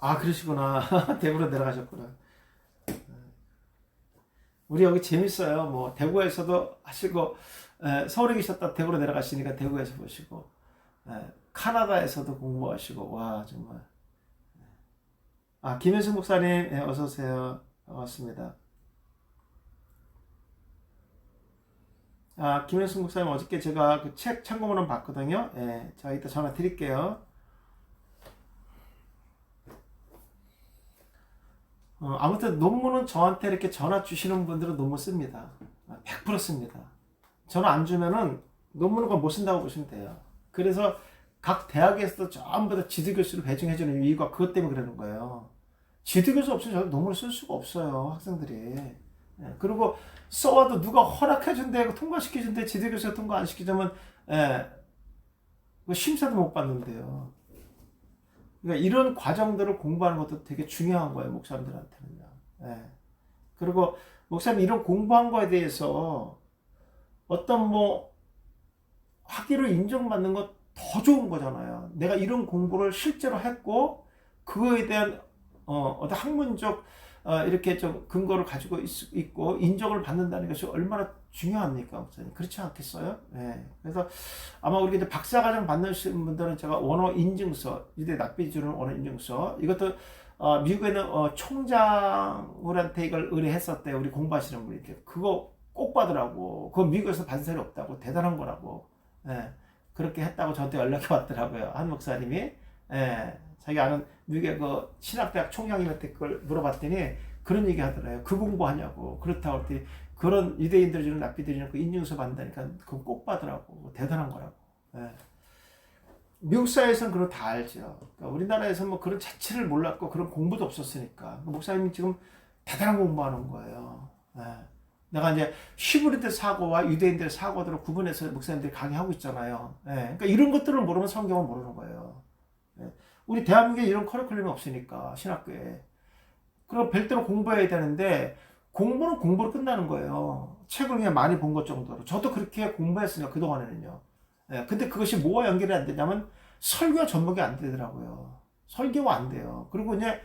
아, 그러시구나. 대구로 내려가셨구나. 우리 여기 재밌어요. 뭐 대구에서도 하시고 서울에 계셨다 대구로 내려가시니까 대구에서 보시고 카나다에서도 공부하시고 와 정말. 아, 김현승 목사님, 어서 오세요. 반갑습니다. 아, 김현승 목사님 어저께 제가 그 책 참고문헌 봤거든요. 예, 제가 이따 전화 드릴게요. 아무튼 논문은 저한테 이렇게 전화 주시는 분들은 논문 씁니다. 100% 씁니다. 전화 안 주면은 논문은 못 쓴다고 보시면 돼요. 그래서 각 대학에서도 전부 다 지도교수를 배정해주는 이유가 그것 때문에 그러는 거예요. 지도교수 없으면 논문을 쓸 수가 없어요, 학생들이. 예, 그리고 써와도 누가 허락해준대, 통과시켜준대, 지도교수가 통과 안 시키자면, 심사도 못 받는데요. 그러니까 이런 과정들을 공부하는 것도 되게 중요한 거예요, 목사님들한테는요. 예. 그리고 목사님 이런 공부한 거에 대해서 어떤 뭐 학위로 인정받는 것 더 좋은 거잖아요. 내가 이런 공부를 실제로 했고 그거에 대한 어떤 학문적 이렇게 좀 근거를 가지고 있고 인정을 받는다는 것이 얼마나 중요합니까, 목사님? 그렇지 않겠어요? 네. 그래서 아마 우리 이제 박사과정 받으시는 분들은 제가 원어 인증서, 이대 납비 주는 원어 인증서, 이것도 미국에는 총장한테 이걸 의뢰했었대요. 우리 공부하시는 분이 이렇게 그거 꼭 받으라고. 그거 미국에서 받은 사람이 없다고. 대단한 거라고. 예. 그렇게 했다고 저한테 연락이 왔더라고요. 한 목사님이. 예. 자기 아는 미국의 그 신학대학 총장님한테 그걸 물어봤더니 그런 얘기 하더라고요. 그 공부하냐고. 그렇다고 했더니 그런 유대인들이 주는 납비들이 주는 그 인증서 받는다니까 그거 꼭 받으라고. 대단한 거라고. 예. 미국 사회에서는 그런 거 다 알죠. 그러니까 우리나라에서는 뭐 그런 자체를 몰랐고 그런 공부도 없었으니까. 목사님이 지금 대단한 공부하는 거예요. 예. 내가 이제 히브리들 사고와 유대인들의 사고들을 구분해서 목사님들이 강의하고 있잖아요. 예. 그러니까 이런 것들을 모르면 성경을 모르는 거예요. 예. 우리 대한민국에 이런 커리큘럼이 없으니까 신학교에. 그럼 별도로 공부해야 되는데 공부는 공부로 끝나는 거예요. 책을 그냥 많이 본 것 정도로. 저도 그렇게 공부했으니까 그동안에는요. 예. 근데 그것이 뭐와 연결이 안 되냐면 설교와 접목이 안 되더라고요. 설교가 안 돼요. 그리고 이제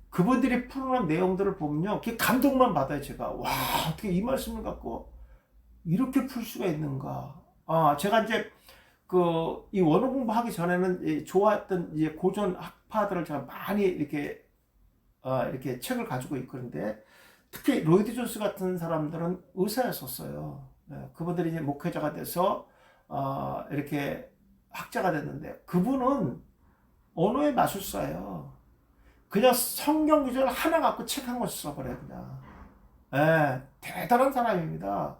그분들이 풀어놓은 내용들을 보면요. 그게 감동만 받아요, 제가. 와, 어떻게 이 말씀을 갖고 이렇게 풀 수가 있는가. 아, 제가 이제 이 원어 공부하기 전에는 좋아했던 이제 고전 학파들을 제가 많이 이렇게 책을 가지고 있거든요. 특히 로이드 존스 같은 사람들은 의사였었어요. 그분들이 이제 목회자가 돼서 이렇게 학자가 됐는데 그분은 언어의 마술사예요. 그냥 성경 구절 하나 갖고 책 한 권 써버려요, 그냥. 대단한 사람입니다.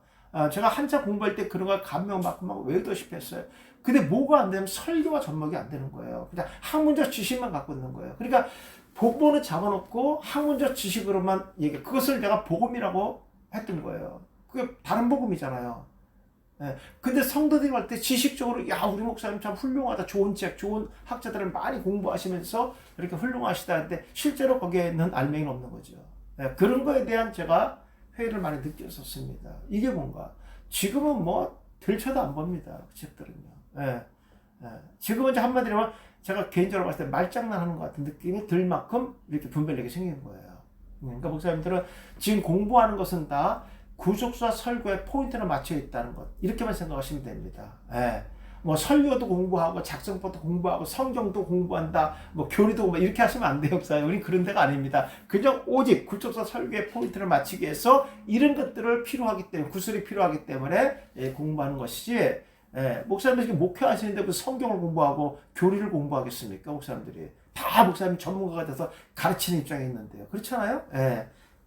제가 한참 공부할 때 그런 걸 감명받고 막 외우다시피 했어요. 근데 뭐가 안 되면 설교와 접목이 안 되는 거예요. 그냥 학문적 지식만 갖고 있는 거예요. 그러니까 복본은 잡아놓고 학문적 지식으로만 얘기해. 그것을 내가 복음이라고 했던 거예요. 그게 다른 복음이잖아요. 근데 성도들이 할 때 지식적으로 야 우리 목사님 참 훌륭하다, 좋은 책, 좋은 학자들을 많이 공부하시면서 이렇게 훌륭하시다 하는데 실제로 거기에는 알맹이는 없는 거죠. 그런 거에 대한 제가 회의를 많이 느꼈었습니다. 이게 뭔가 지금은 뭐 들쳐도 안 봅니다. 그 책들은요. 지금은 이제 한마디로 하면 제가 개인적으로 봤을 때 말장난하는 것 같은 느낌이 들 만큼 이렇게 분별력이 생기는 거예요. 그러니까 목사님들은 지금 공부하는 것은 다 구속사 설교에 포인트를 맞춰 있다는 것, 이렇게만 생각하시면 됩니다. 뭐 설교도 공부하고 작성법도 공부하고 성경도 공부한다, 뭐 교리도 공부 이렇게 하시면 안 돼요, 목사님. 우리 그런 데가 아닙니다. 그냥 오직 구속사 설교에 포인트를 맞추기 위해서 이런 것들을 필요하기 때문에 구술이 필요하기 때문에 공부하는 것이지. 목사님들 지금 목회하시는데 무슨 성경을 공부하고 교리를 공부하겠습니까, 목사님들이? 다 목사님 전문가가 돼서 가르치는 입장에 있는데요. 그렇잖아요?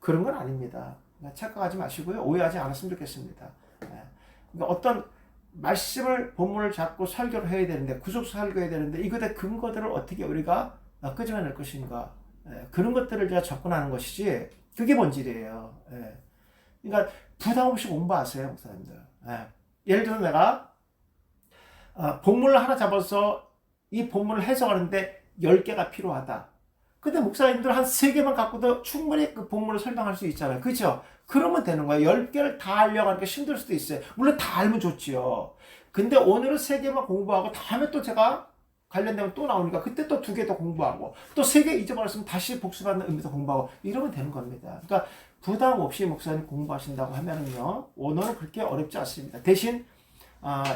그런 건 아닙니다. 착각하지 마시고요. 오해하지 않았으면 좋겠습니다. 그러니까 어떤 말씀을 본문을 잡고 설교를 해야 되는데 구속사 설교해야 되는데 이것의 근거들을 어떻게 우리가 끄집어낼 것인가, 그런 것들을 제가 접근하는 것이지 그게 본질이에요. 그러니까 부담 없이 공부하세요, 목사님들. 예를 들어서 내가 본문을 하나 잡아서 이 본문을 해석하는데 10개가 필요하다. 근데 목사님들 한 3개만 갖고도 충분히 그 본문을 설명할 수 있잖아요. 그죠? 그러면 되는 거예요. 10개를 다 알려고 하니까 힘들 수도 있어요. 물론 다 알면 좋지요. 근데 오늘은 3개만 공부하고 다음에 또 제가 관련되면 또 나오니까 그때 또 2개 더 공부하고 또 3개 잊어버렸으면 다시 복습하는 의미에서 공부하고 이러면 되는 겁니다. 그러니까 부담 없이 목사님 공부하신다고 하면은요, 원어는 그렇게 어렵지 않습니다. 대신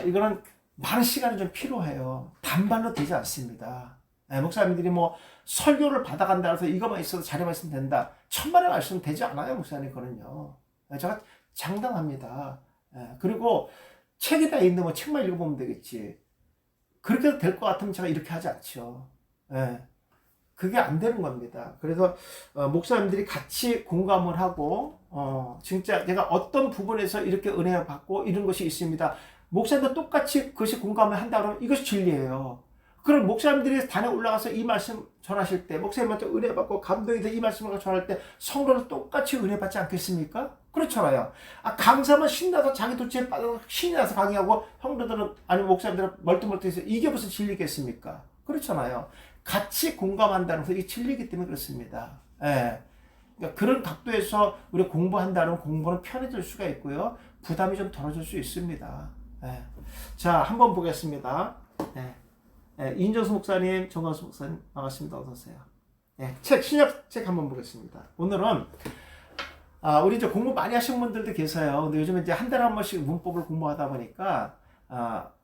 이거는 많은 시간이 좀 필요해요. 단발로 되지 않습니다. 목사님들이 뭐 설교를 받아간다 해서 이것만 있어도 자료만 있으면 된다. 1000만의 말씀 되지 않아요, 목사님. 그는요. 제가 장담합니다. 그리고 책이 다 있는데 뭐 책만 읽어보면 되겠지. 그렇게 될 것 같으면 제가 이렇게 하지 않죠. 그게 안 되는 겁니다. 그래서 목사님들이 같이 공감을 하고 진짜 내가 어떤 부분에서 이렇게 은혜를 받고 이런 것이 있습니다. 목사님도 똑같이 그것이 공감을 한다 그러면 이것이 진리예요. 그럼 목사님들이 단에 올라가서 이 말씀 전하실 때 목사님한테 은혜 받고 감동이 돼 이 말씀을 전할 때 성도는 똑같이 은혜 받지 않겠습니까? 그렇잖아요. 강사만 신나서 자기 도치에 빠져서 신이 나서 강의하고 성도들은 아니면 목사님들은 멀뚱멀뚱해서 이게 무슨 진리겠습니까? 그렇잖아요. 같이 공감한다는 것이 이게 진리이기 때문에 그렇습니다. 그러니까 그런 각도에서 우리 공부한다는 공부는 편해질 수가 있고요. 부담이 좀 덜어질 수 있습니다. 자, 한번 보겠습니다. 이인정수 목사님, 정광수 목사님 반갑습니다. 어서 오세요. 신약 책 한번 보겠습니다. 오늘은 우리 이제 공부 많이 하신 분들도 계세요. 근데 요즘 이제 한 달에 한 번씩 문법을 공부하다 보니까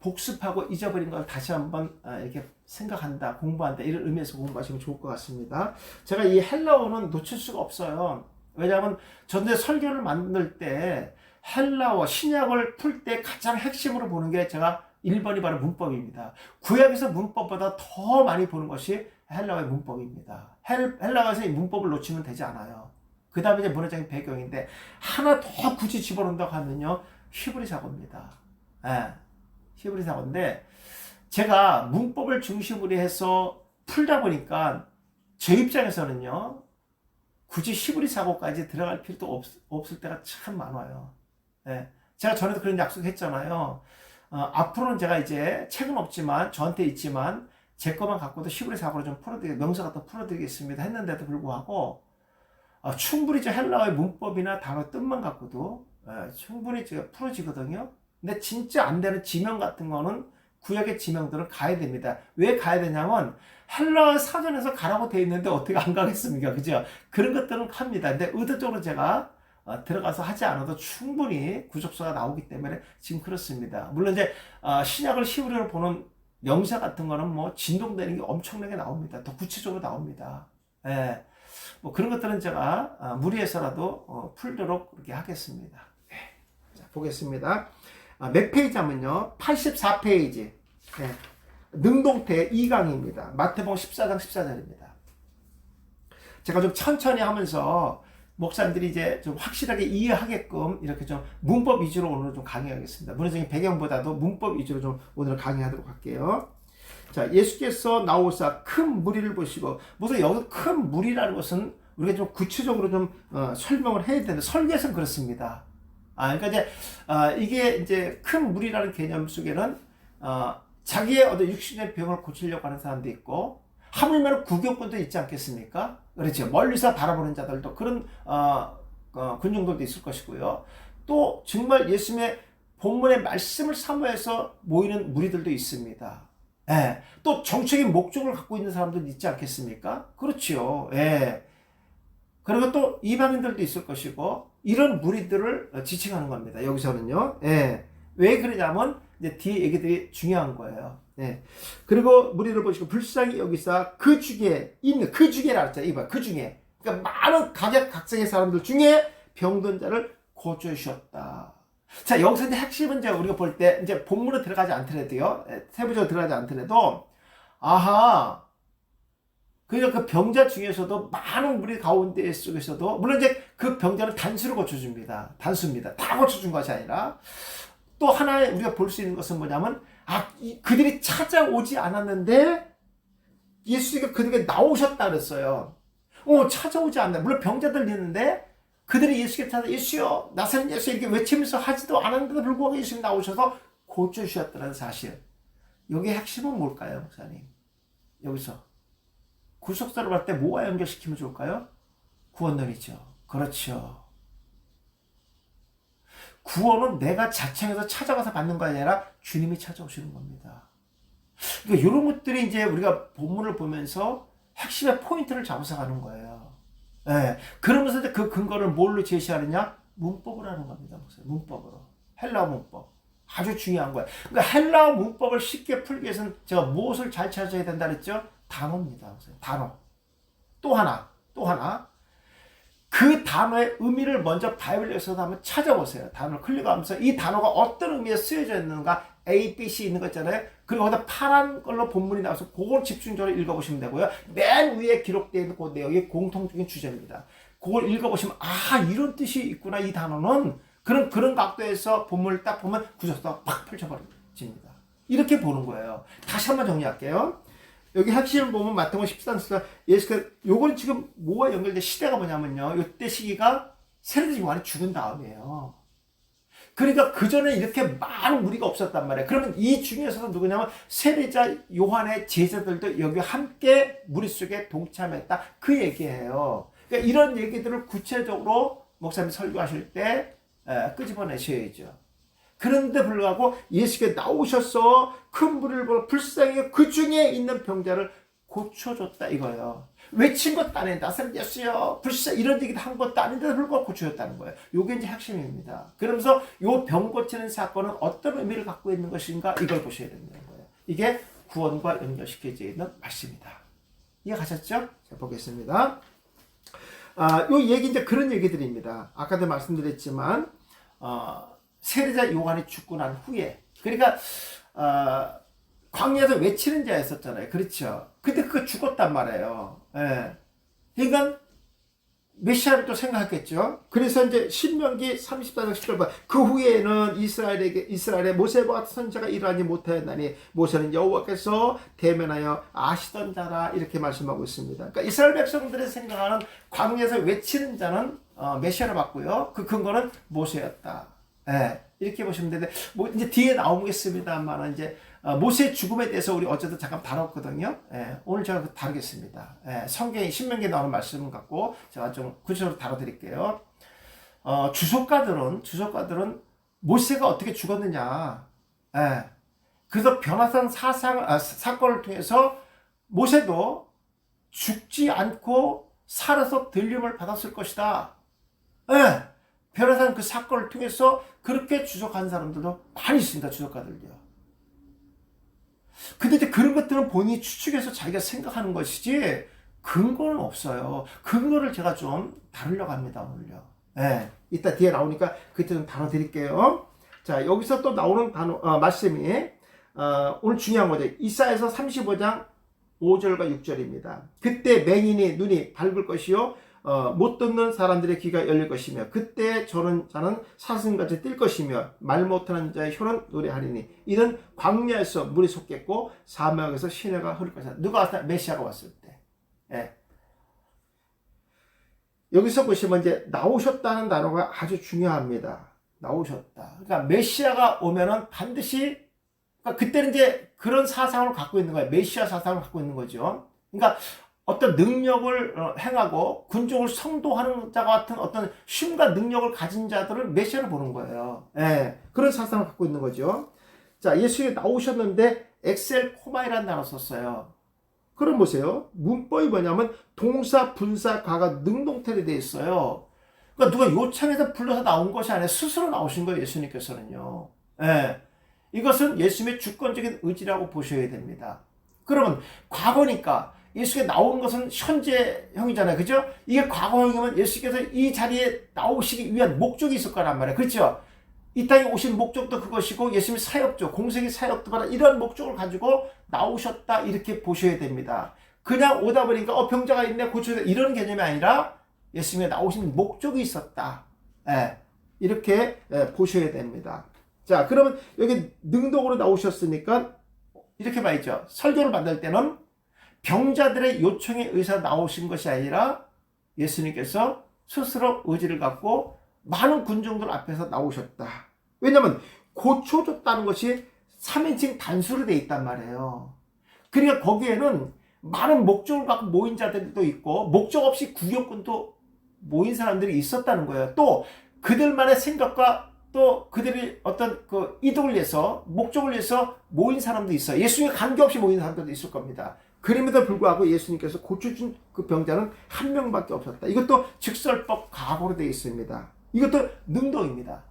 복습하고 잊어버린 걸 다시 한번 이렇게 생각한다, 공부한다 이런 의미에서 공부하시면 좋을 것 같습니다. 제가 이 헬라어는 놓칠 수가 없어요. 왜냐하면 전에 설교를 만들 때 헬라어 신약을 풀 때 가장 핵심으로 보는 게 제가 1번이 바로 문법입니다. 구약에서 문법보다 더 많이 보는 것이 헬라어의 문법입니다. 헬라어에서 이 문법을 놓치면 되지 않아요. 그 다음에 이제 문화적인 배경인데 하나 더 굳이 집어넣는다고 하면요, 히브리 사고입니다. 히브리 사고인데 제가 문법을 중심으로 해서 풀다 보니까 제 입장에서는요, 굳이 히브리 사고까지 들어갈 필요도 없을 때가 참 많아요. 제가 전에도 그런 약속했잖아요. 앞으로는 제가 이제 책은 없지만 저한테 있지만 제 것만 갖고도 히브리 사고를 좀 명사 같은 풀어드리겠습니다 했는데도 불구하고 충분히 저 헬라어의 문법이나 단어 뜻만 갖고도 충분히 제가 풀어지거든요. 근데 진짜 안 되는 지명 같은 거는 구약의 지명들은 가야 됩니다. 왜 가야 되냐면 헬라어 사전에서 가라고 돼 있는데 어떻게 안 가겠습니까? 그죠? 그런 것들은 합니다. 근데 의도적으로 제가 들어가서 하지 않아도 충분히 구속사가 나오기 때문에 지금 그렇습니다. 물론 이제 신약을 히브리어로 보는 명사 같은 거는 뭐 진동되는 게 엄청나게 나옵니다. 더 구체적으로 나옵니다. 뭐 그런 것들은 제가 무리해서라도 풀도록 그렇게 하겠습니다. 자, 보겠습니다. 몇 페이지 하면요, 84페이지. 능동태 2강입니다. 마태복음 14장 14절입니다. 제가 좀 천천히 하면서 목사님들이 이제 좀 확실하게 이해하게끔 이렇게 좀 문법 위주로 오늘 좀 강의하겠습니다. 문화적인 배경보다도 문법 위주로 좀 오늘 강의하도록 할게요. 자, 예수께서 나오사 큰 무리를 보시고, 무슨 여기서 큰 무리라는 것은 우리가 좀 구체적으로 좀 설명을 해야 되는데 설교에서는 그렇습니다. 그러니까 이제 이게 이제 큰 무리라는 개념 속에는 자기의 어떤 육신의 병을 고치려고 하는 사람도 있고, 하물며 구경꾼도 있지 않겠습니까? 그렇죠. 멀리서 바라보는 자들도 그런 군중들도 있을 것이고요. 또 정말 예수님의 본문의 말씀을 사모해서 모이는 무리들도 있습니다. 또 정책인 목적을 갖고 있는 사람들도 있지 않겠습니까? 그렇죠. 그리고 또 이방인들도 있을 것이고, 이런 무리들을 지칭하는 겁니다. 여기서는요. 왜 그러냐면 이제 뒤에 얘기들이 중요한 거예요. 그리고 무리를 보시고 불쌍히 여기사 그 중에 있는, 그 중에라 했잖아요. 이봐, 그 중에. 그러니까 많은 각양각색의 사람들 중에 병든 자를 고쳐주셨다. 자, 여기서 이제 핵심은 이제 우리가 볼 때 이제 본문으로 들어가지 않더라도요, 세부적으로 들어가지 않더라도, 그러니까 그 병자 중에서도 많은 무리 가운데 속에서도, 물론 이제 그 병자는 단수로 고쳐줍니다. 단수입니다. 다 고쳐준 것이 아니라, 또 하나의 우리가 볼 수 있는 것은 뭐냐면, 그들이 찾아오지 않았는데, 예수가 그들에게 나오셨다 그랬어요. 찾아오지 않나. 물론 병자들 있는데, 그들이 예수께 찾아, 예수여, 나사렛 예수 이렇게 외치면서 하지도 않았는데도 불구하고 예수님이 나오셔서 고쳐주셨다는 사실. 여기의 핵심은 뭘까요, 목사님? 여기서. 구속사를 할 때 뭐와 연결시키면 좋을까요? 구원론이죠. 그렇죠. 구원은 내가 자청해서 찾아가서 받는 거 아니라 주님이 찾아오시는 겁니다. 그러니까 이런 것들이 이제 우리가 본문을 보면서 핵심의 포인트를 잡아서 가는 거예요. 예. 그러면서 이제 그 근거를 뭘로 제시하느냐? 문법을 하는 겁니다. 문법으로. 헬라어 문법. 아주 중요한 거예요. 그러니까 헬라어 문법을 쉽게 풀기 위해서는 제가 무엇을 잘 찾아야 된다 그랬죠? 단어입니다. 단어. 또 하나. 그 단어의 의미를 먼저 바이블에서 한번 찾아보세요. 단어를 클릭하면서 이 단어가 어떤 의미에 쓰여져 있는가, A, B, C 있는 거 있잖아요. 그리고 거기다 파란 걸로 본문이 나와서 그걸 집중적으로 읽어보시면 되고요. 맨 위에 기록되어 있는 그 내용이 공통적인 주제입니다. 그걸 읽어보시면 이런 뜻이 있구나, 이 단어는. 그런 각도에서 본문을 딱 보면 구조가 팍 펼쳐버립니다. 이렇게 보는 거예요. 다시 한번 정리할게요. 여기 핵심을 보면 마태복음 13장 예수가 요건 지금 뭐와 연결된 시대가 뭐냐면요. 이때 시기가 세례자 요한이 죽은 다음이에요. 그러니까 그 전에 이렇게 많은 무리가 없었단 말이에요. 그러면 이 중에서도 누구냐면 세례자 요한의 제자들도 여기 함께 무리 속에 동참했다. 그 얘기예요. 그러니까 이런 얘기들을 구체적으로 목사님 설교하실 때 끄집어내셔야죠. 그런데 불구하고 예수께 나오셔서 큰 불을 보고 불쌍히 그 중에 있는 병자를 고쳐줬다 이거예요. 외친 것도 아닌데 나사렛 불쌍 이런 얘기도 한 것도 아닌데 불구하고 고쳐줬다는 거예요. 이게 이제 핵심입니다. 그러면서 이 병 고치는 사건은 어떤 의미를 갖고 있는 것인가 이걸 보셔야 된다는 거예요. 이게 구원과 연결시켜져 있는 말씀이다. 이해가셨죠? 자, 보겠습니다. 요 얘기 이제 그런 얘기들입니다. 아까도 말씀드렸지만 세례자 요한이 죽고 난 후에 그러니까 광야에서 외치는 자였었잖아요. 그렇죠. 근데 그거 죽었단 말이에요. 예. 그러니까 메시아를 또 생각했겠죠. 그래서 이제 신명기 34장 10절 그 후에는 이스라엘의 모세와 같은 선지자가 일어나지 못하였나니 모세는 여호와께서 대면하여 아시던 자라 이렇게 말씀하고 있습니다. 그러니까 이스라엘 백성들이 생각하는 광야에서 외치는 자는 메시아를 받고요. 그 근거는 모세였다. 예. 이렇게 보시면 되는데 이제 뒤에 나오겠습니다만 이제 모세의 죽음에 대해서 우리 어제도 잠깐 다뤘거든요. 예, 오늘 제가 다루겠습니다. 예, 성경에 신명기에 나오는 말씀 갖고 제가 좀 구체적으로 다뤄드릴게요. 주석가들은 모세가 어떻게 죽었느냐. 예, 그래서 변화산 사건을 통해서 모세도 죽지 않고 살아서 들림을 받았을 것이다. 예, 변화산 그 사건을 통해서 그렇게 주석한 사람들도 많이 있습니다. 주석가들요. 근데 이제 그런 것들은 본인이 추측해서 자기가 생각하는 것이지 근거는 없어요. 근거를 제가 좀 다루려고 합니다. 오늘요. 네, 이따 뒤에 나오니까 그때 좀 다뤄드릴게요. 자, 여기서 또 나오는 말씀이 오늘 중요한 거죠. 이사야서 35장 5절과 6절입니다. 그때 맹인의 눈이 밝을 것이요 못 듣는 사람들의 귀가 열릴 것이며 그때 저런 자는 사슴같이 뛸 것이며 말 못하는 자의 혀는 노래하리니 이는 광야에서 물이 솟겠고 사막에서 시내가 흐를 것이다. 누가 왔다? 메시아가 왔을 때. 예. 여기서 보시면 이제 나오셨다는 단어가 아주 중요합니다. 나오셨다. 그러니까 메시아가 오면은 반드시 그러니까 그때는 이제 그런 사상을 갖고 있는 거예요. 메시아 사상을 갖고 있는 거죠. 그러니까 어떤 능력을 행하고 군족을 성도하는 자 같은 어떤 힘과 능력을 가진 자들을 메시아로 보는 거예요. 예, 그런 사상을 갖고 있는 거죠. 자, 예수님이 나오셨는데 엑셀 코마이라는 단어 썼어요. 그럼 보세요. 문법이 뭐냐면 동사, 분사, 과가 능동태로 되어 있어요. 그러니까 누가 요청해서 불러서 나온 것이 아니라 스스로 나오신 거예요. 예수님께서는요. 예, 이것은 예수님의 주권적인 의지라고 보셔야 됩니다. 그러면 과거니까 예수께 나온 것은 현재형이잖아요. 그죠? 이게 과거형이면 예수께서 이 자리에 나오시기 위한 목적이 있을 거란 말이에요. 그렇죠? 이 땅에 오신 목적도 그것이고 예수님의 사역죠. 공생의 사역도 바로 이런 목적을 가지고 나오셨다 이렇게 보셔야 됩니다. 그냥 오다 보니까 병자가 있네 고쳐야 돼 이런 개념이 아니라 예수님이 나오신 목적이 있었다. 예, 이렇게 보셔야 됩니다. 자, 그러면 여기 능동으로 나오셨으니까 이렇게 봐야죠. 설교를 만들 때는 병자들의 요청에 의해서 나오신 것이 아니라 예수님께서 스스로 의지를 갖고 많은 군중들 앞에서 나오셨다. 왜냐하면 고쳐줬다는 것이 3인칭 단수로 되어 있단 말이에요. 그러니까 거기에는 많은 목적을 갖고 모인 자들도 있고 목적 없이 구경꾼도 모인 사람들이 있었다는 거예요. 또 그들만의 생각과 또 그들이 어떤 그 이득을 위해서, 목적을 위해서 모인 사람도 있어요. 예수님에 관계없이 모인 사람들도 있을 겁니다. 그럼에도 불구하고 예수님께서 고쳐준 그 병자는 한 명밖에 없었다. 이것도 직설법 가고로 되어 있습니다. 이것도 능동입니다.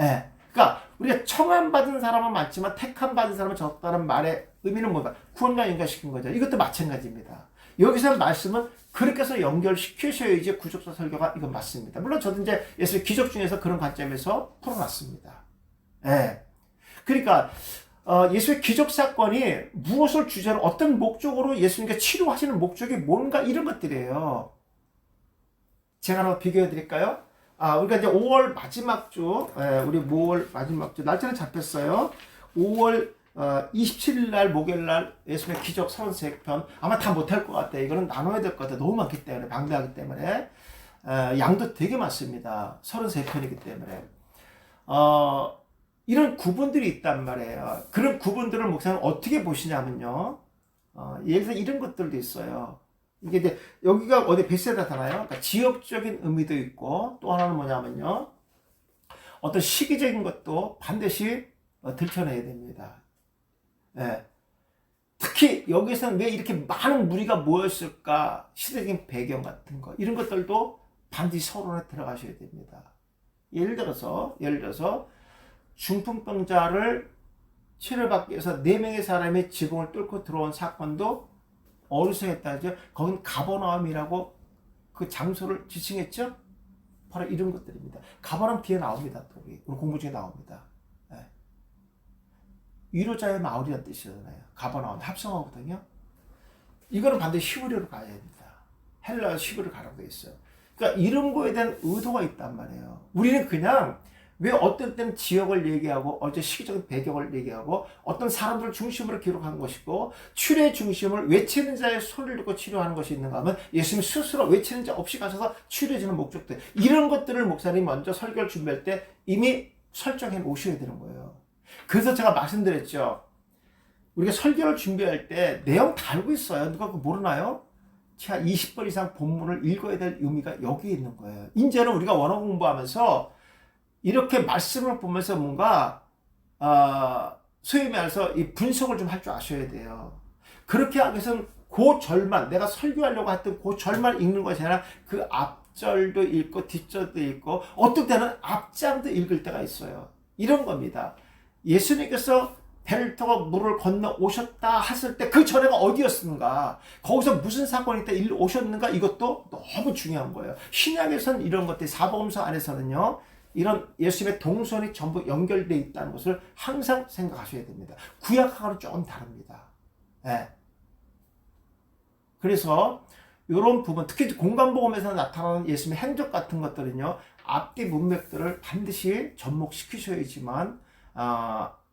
예. 그러니까 우리가 청함받은 사람은 많지만 택함받은 사람은 적다는 말의 의미는 뭐다? 구원과 연결시킨 거죠. 이것도 마찬가지입니다. 여기서 말씀은 그렇게 해서 연결시키셔야지 구속사 설교가 이건 맞습니다. 물론 저도 이제 예수의 기적 중에서 그런 관점에서 풀어놨습니다. 예. 그러니까 예수의 기적 사건이 무엇을 주제로 어떤 목적으로 예수님께 치료하시는 목적이 뭔가 이런 것들이에요. 제가 하나 비교해 드릴까요? 우리가 이제 5월 마지막 주, 우리 5월 마지막 주, 날짜는 잡혔어요. 5월 27일 날, 목요일 날, 예수님의 기적 33편. 아마 다 못할 것 같아요. 이거는 나눠야 될 것 같아요. 너무 많기 때문에, 방대하기 때문에. 양도 되게 많습니다. 33편이기 때문에. 이런 구분들이 있단 말이에요. 그런 구분들을 목사님 어떻게 보시냐면요. 예를 들어 이런 것들도 있어요. 이게 이제 여기가 어디 베세다잖아요. 그러니까 지역적인 의미도 있고 또 하나는 뭐냐면요. 어떤 시기적인 것도 반드시 들춰내야 됩니다. 예. 특히 여기서는 왜 이렇게 많은 무리가 모였을까? 시대적인 배경 같은 거 이런 것들도 반드시 서론에 들어가셔야 됩니다. 예를 들어서 중풍병자를 치료받기 위해서 4명의 사람이 지붕을 뚫고 들어온 사건도 어디서 했다죠? 거긴 가버나움이라고 그 장소를 지칭했죠? 바로 이런 것들입니다. 가버나움 뒤에 나옵니다. 또 우리 공부 중에 나옵니다. 네. 위로자의 마을이라는 뜻이잖아요. 가버나움 합성어거든요. 이거는 반드시 히브리어로 가야 됩니다. 헬라어 히브리어로 가라고 돼 있어요. 그러니까 이런 거에 대한 의도가 있단 말이에요. 우리는 그냥 왜 어떤 때는 지역을 얘기하고 어제 시기적인 배경을 얘기하고 어떤 사람들을 중심으로 기록한 것이고 치료의 중심을 외치는 자의 소리를 듣고 치료하는 것이 있는가 하면 예수님 스스로 외치는 자 없이 가셔서 치료해주는 목적들 이런 것들을 목사님이 먼저 설교를 준비할 때 이미 설정해 놓으셔야 되는 거예요. 그래서 제가 말씀드렸죠. 우리가 설교를 준비할 때 내용 다 알고 있어요. 누가 그거 모르나요? 제가 20번 이상 본문을 읽어야 될 의미가 여기에 있는 거예요. 이제는 우리가 원어 공부하면서 이렇게 말씀을 보면서 뭔가 소위 말해서 이 분석을 좀 할 줄 아셔야 돼요. 그렇게 하기 위해서는 그 절만 내가 설교하려고 했던 그 절만 읽는 것이 아니라 그 앞절도 읽고 뒷절도 읽고 어떨 때는 앞장도 읽을 때가 있어요. 이런 겁니다. 예수님께서 배를 타고 물을 건너 오셨다 했을 때 그 전에가 어디였는가, 거기서 무슨 사건이 있다 일로 오셨는가, 이것도 너무 중요한 거예요. 신약에서는 이런 것들이, 사복음서 안에서는요 이런 예수님의 동선이 전부 연결되어 있다는 것을 항상 생각하셔야 됩니다. 구약하고는 조금 다릅니다. 네. 그래서 이런 부분, 특히 공간복음에서 나타나는 예수님의 행적 같은 것들은요 앞뒤 문맥들을 반드시 접목시키셔야지만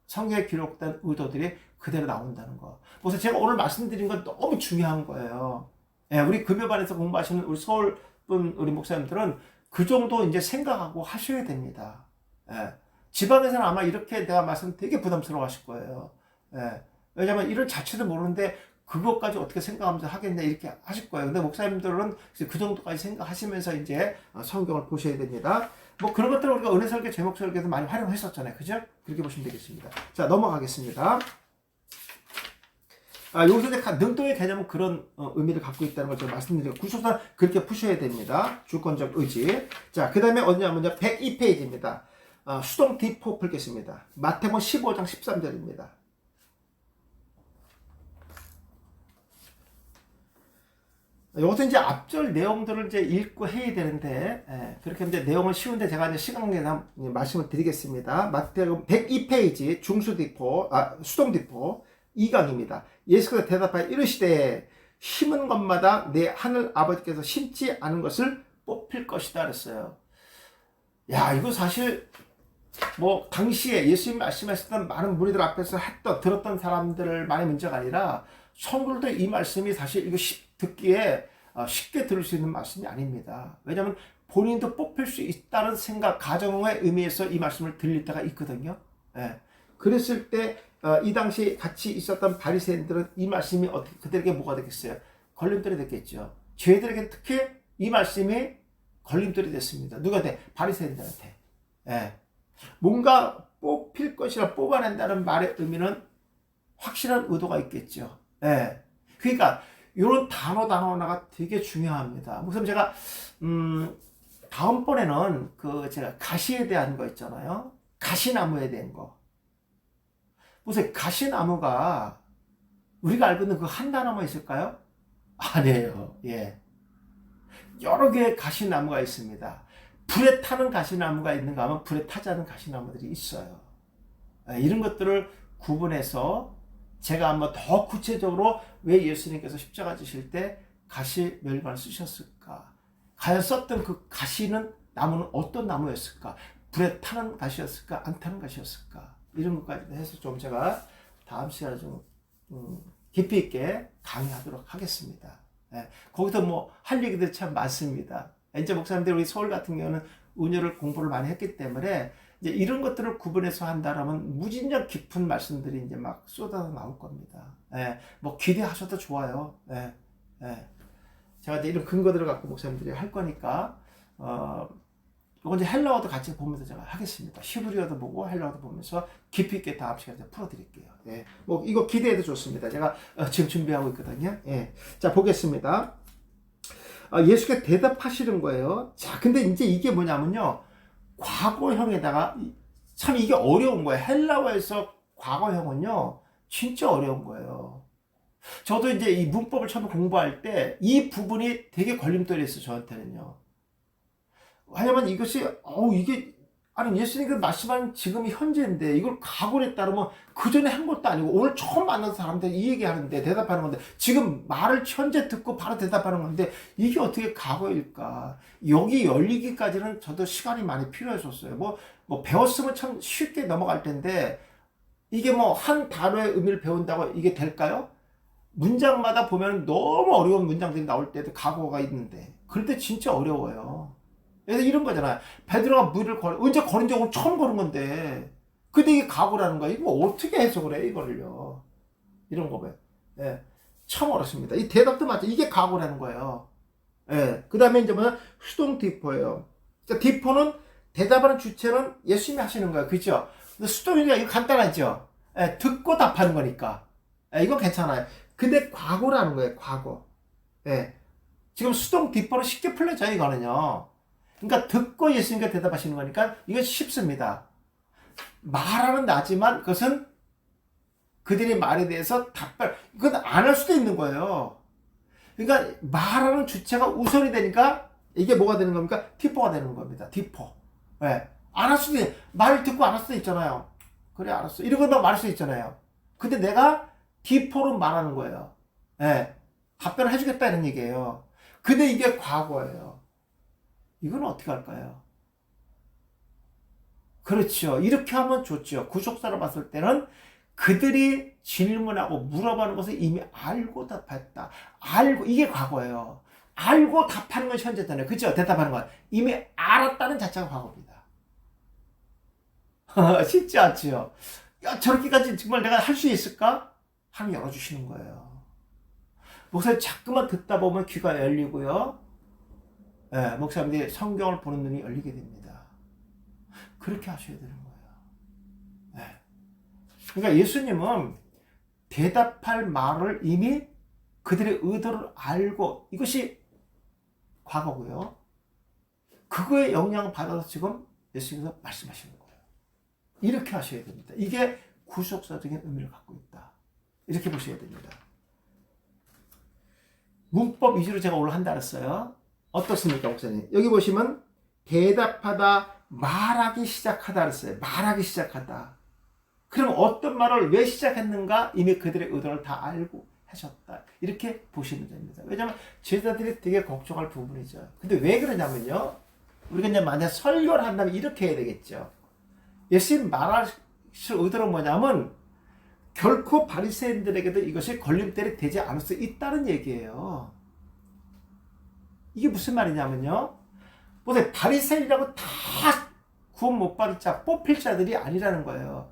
성경에 기록된 의도들이 그대로 나온다는 거. 그래서 제가 오늘 말씀드린 건 너무 중요한 거예요. 네, 우리 금요반에서 공부하시는 우리 서울분 우리 목사님들은 그 정도 이제 생각하고 하셔야 됩니다. 예. 지방에서는 아마 이렇게 내가 말씀 되게 부담스러워 하실 거예요. 예. 왜냐면 이런 자체도 모르는데 그것까지 어떻게 생각하면서 하겠냐 이렇게 하실 거예요. 근데 목사님들은 그 정도까지 생각하시면서 이제 성경을 보셔야 됩니다. 뭐 그런 것들을 우리가 은혜 설교, 제목 설교에서 많이 활용했었잖아요. 그죠? 그렇게 보시면 되겠습니다. 자, 넘어가겠습니다. 여기서 이제 능동의 개념은 그런 의미를 갖고 있다는 걸 제가 말씀드리고, 구속사는 그렇게 푸셔야 됩니다. 주권적 의지. 자, 그 다음에 어디냐면요 102페이지입니다. 수동 D4 풀겠습니다. 마태복음 15장 13절입니다. 여기서 이제 앞절 내용들을 이제 읽고 해야 되는데, 그렇게 이제 내용은 쉬운데 제가 이제 시간 내서 말씀을 드리겠습니다. 마태복음 102페이지 중수 D4, 수동 D4 2강입니다. 예수께서 대답하여 이르시되 심은 것마다 내 하늘 아버지께서 심지 않은 것을 뽑힐 것이다 그랬어요. 야, 이거 사실 뭐 당시에 예수님 말씀하셨던 많은 무리들 앞에서 들었던 사람들만의 문제가 아니라 성도들도 이 말씀이 사실 이거 듣기에 쉽게 들을 수 있는 말씀이 아닙니다. 왜냐하면 본인도 뽑힐 수 있다는 생각, 가정의 의미에서 이 말씀을 들릴 때가 있거든요. 예. 그랬을 때 이 당시 같이 있었던 바리새인들은 이 말씀이 어떻게 그들에게 뭐가 되겠어요? 걸림돌이 됐겠죠. 저희들에게 특히 이 말씀이 걸림돌이 됐습니다. 누구한테? 바리새인들한테. 예. 뭔가 뽑힐 것이라 뽑아낸다는 말의 의미는 확실한 의도가 있겠죠. 예. 그러니까 이런 단어가 되게 중요합니다. 우선 제가 다음번에는 제가 가시에 대한 거 있잖아요. 가시나무에 대한 거. 보세요. 가시나무가 우리가 알고 있는 그 한 나무만 있을까요? 아니에요. 예. 여러 개의 가시나무가 있습니다. 불에 타는 가시나무가 있는가 하면 불에 타지 않은 가시나무들이 있어요. 이런 것들을 구분해서 제가 한번 더 구체적으로 왜 예수님께서 십자가 지실 때 가시 멸관을 쓰셨을까? 과연 썼던 그 가시는 나무는 어떤 나무였을까? 불에 타는 가시였을까? 안 타는 가시였을까? 이런 것까지 해서 좀 제가 다음 시간에 좀 깊이 있게 강의하도록 하겠습니다. 거기서 뭐 할 얘기들이 참 많습니다. 이제 목사님들 우리 서울 같은 경우는 은유를 공부를 많이 했기 때문에 이제 이런 것들을 구분해서 한다라면 무진장 깊은 말씀들이 이제 막 쏟아져 나올 겁니다. 뭐 기대하셔도 좋아요. 제가 이제 이런 근거들을 갖고 목사님들이 할 거니까 이건 이제 헬라어도 같이 보면서 제가 하겠습니다. 히브리어도 보고 헬라어도 보면서 깊이 있게 다음 시간에 풀어드릴게요. 뭐 이거 기대해도 좋습니다. 제가 지금 준비하고 있거든요. 자 보겠습니다. 예수께서 대답하시는 거예요. 자, 근데 이제 이게 뭐냐면요. 과거형에다가, 참 이게 어려운 거예요. 헬라어에서 과거형은요, 진짜 어려운 거예요. 저도 이제 이 문법을 처음 공부할 때 이 부분이 되게 걸림돌이었어요, 저한테는요. 왜냐면 이것이, 이게, 아니, 예수님이 말씀하는 지금이 현재인데, 이걸 과거로 했다면 그 전에 한 것도 아니고, 오늘 처음 만난 사람들 이 얘기 하는데, 대답하는 건데, 지금 말을 현재 듣고 바로 대답하는 건데, 이게 어떻게 과거일까? 여기 열리기까지는 저도 시간이 많이 필요했었어요. 뭐 배웠으면 참 쉽게 넘어갈 텐데, 이게 뭐 한 단어의 의미를 배운다고 이게 될까요? 문장마다 보면 너무 어려운 문장들이 나올 때도 과거가 있는데, 그럴 때 진짜 어려워요. 그래서 이런 거잖아요. 베드로가 물을 언제 걸은 적 오늘 처음 걸은 건데. 근데 이게 각오라는 거야. 이거 어떻게 해석을 해, 이거를요. 이런 거 봐요. 참 어렵습니다. 이 대답도 맞죠. 이게 각오라는 거예요. 그 다음에 이제 뭐냐, 수동 디포예요. 그러니까 디포는 대답하는 주체는 예수님이 하시는 거예요. 그죠? 근데 수동이니까 이거 간단하죠? 듣고 답하는 거니까. 이건 괜찮아요. 근데 과거라는 거예요, 과거. 지금 수동 디포는 쉽게 풀려져, 이거는요. 그러니까 듣고 예수님께 대답하시는 거니까 이건 쉽습니다. 말하는 나지만 그것은 그들의 말에 대해서 답변, 이건 안 할 수도 있는 거예요. 그러니까 말하는 주체가 우선이 되니까 이게 뭐가 되는 겁니까? 디포가 되는 겁니다. 디포. 안 할 수도 있어요. 말 듣고 안 할 수도 있잖아요. 그래, 알았어. 이런 걸 말할 수 있잖아요. 근데 내가 디포로 말하는 거예요. 답변을 해주겠다 이런 얘기예요. 근데 이게 과거예요. 이건 어떻게 할까요? 그렇죠. 이렇게 하면 좋죠. 구속사로 봤을 때는 그들이 질문하고 물어보는 것을 이미 알고 답했다. 알고, 이게 과거예요. 알고 답하는 건 현재잖아요. 그렇죠? 대답하는 건. 이미 알았다는 자체가 과거입니다. 쉽지 않죠? 야, 저렇게까지 정말 내가 할 수 있을까? 하면 열어주시는 거예요. 목사님 자꾸만 듣다 보면 귀가 열리고요. 목사님들이 성경을 보는 눈이 열리게 됩니다. 그렇게 하셔야 되는 거예요. 그러니까 예수님은 대답할 말을 이미 그들의 의도를 알고, 이것이 과거고요. 그거에 영향을 받아서 지금 예수님께서 말씀하시는 거예요. 이렇게 하셔야 됩니다. 이게 구속사적인 의미를 갖고 있다. 이렇게 보셔야 됩니다. 문법 위주로 제가 오늘 한다 그랬어요. 어떻습니까, 목사님? 여기 보시면 대답하다, 말하기 시작하다 그랬어요. 말하기 시작하다. 그럼 어떤 말을 왜 시작했는가? 이미 그들의 의도를 다 알고 하셨다. 이렇게 보시면 됩니다. 왜냐하면 제자들이 되게 걱정할 부분이죠. 근데 왜 그러냐면요. 우리가 이제 만약 설교를 한다면 이렇게 해야 되겠죠. 예수님 말하실 의도는 뭐냐면 결코 바리새인들에게도 이것이 걸림돌이 되지 않을 수 있다는 얘기예요. 이게 무슨 말이냐면요. 보세요. 바리새인이라고 다 구원 못 받을 자, 뽑힐 자들이 아니라는 거예요.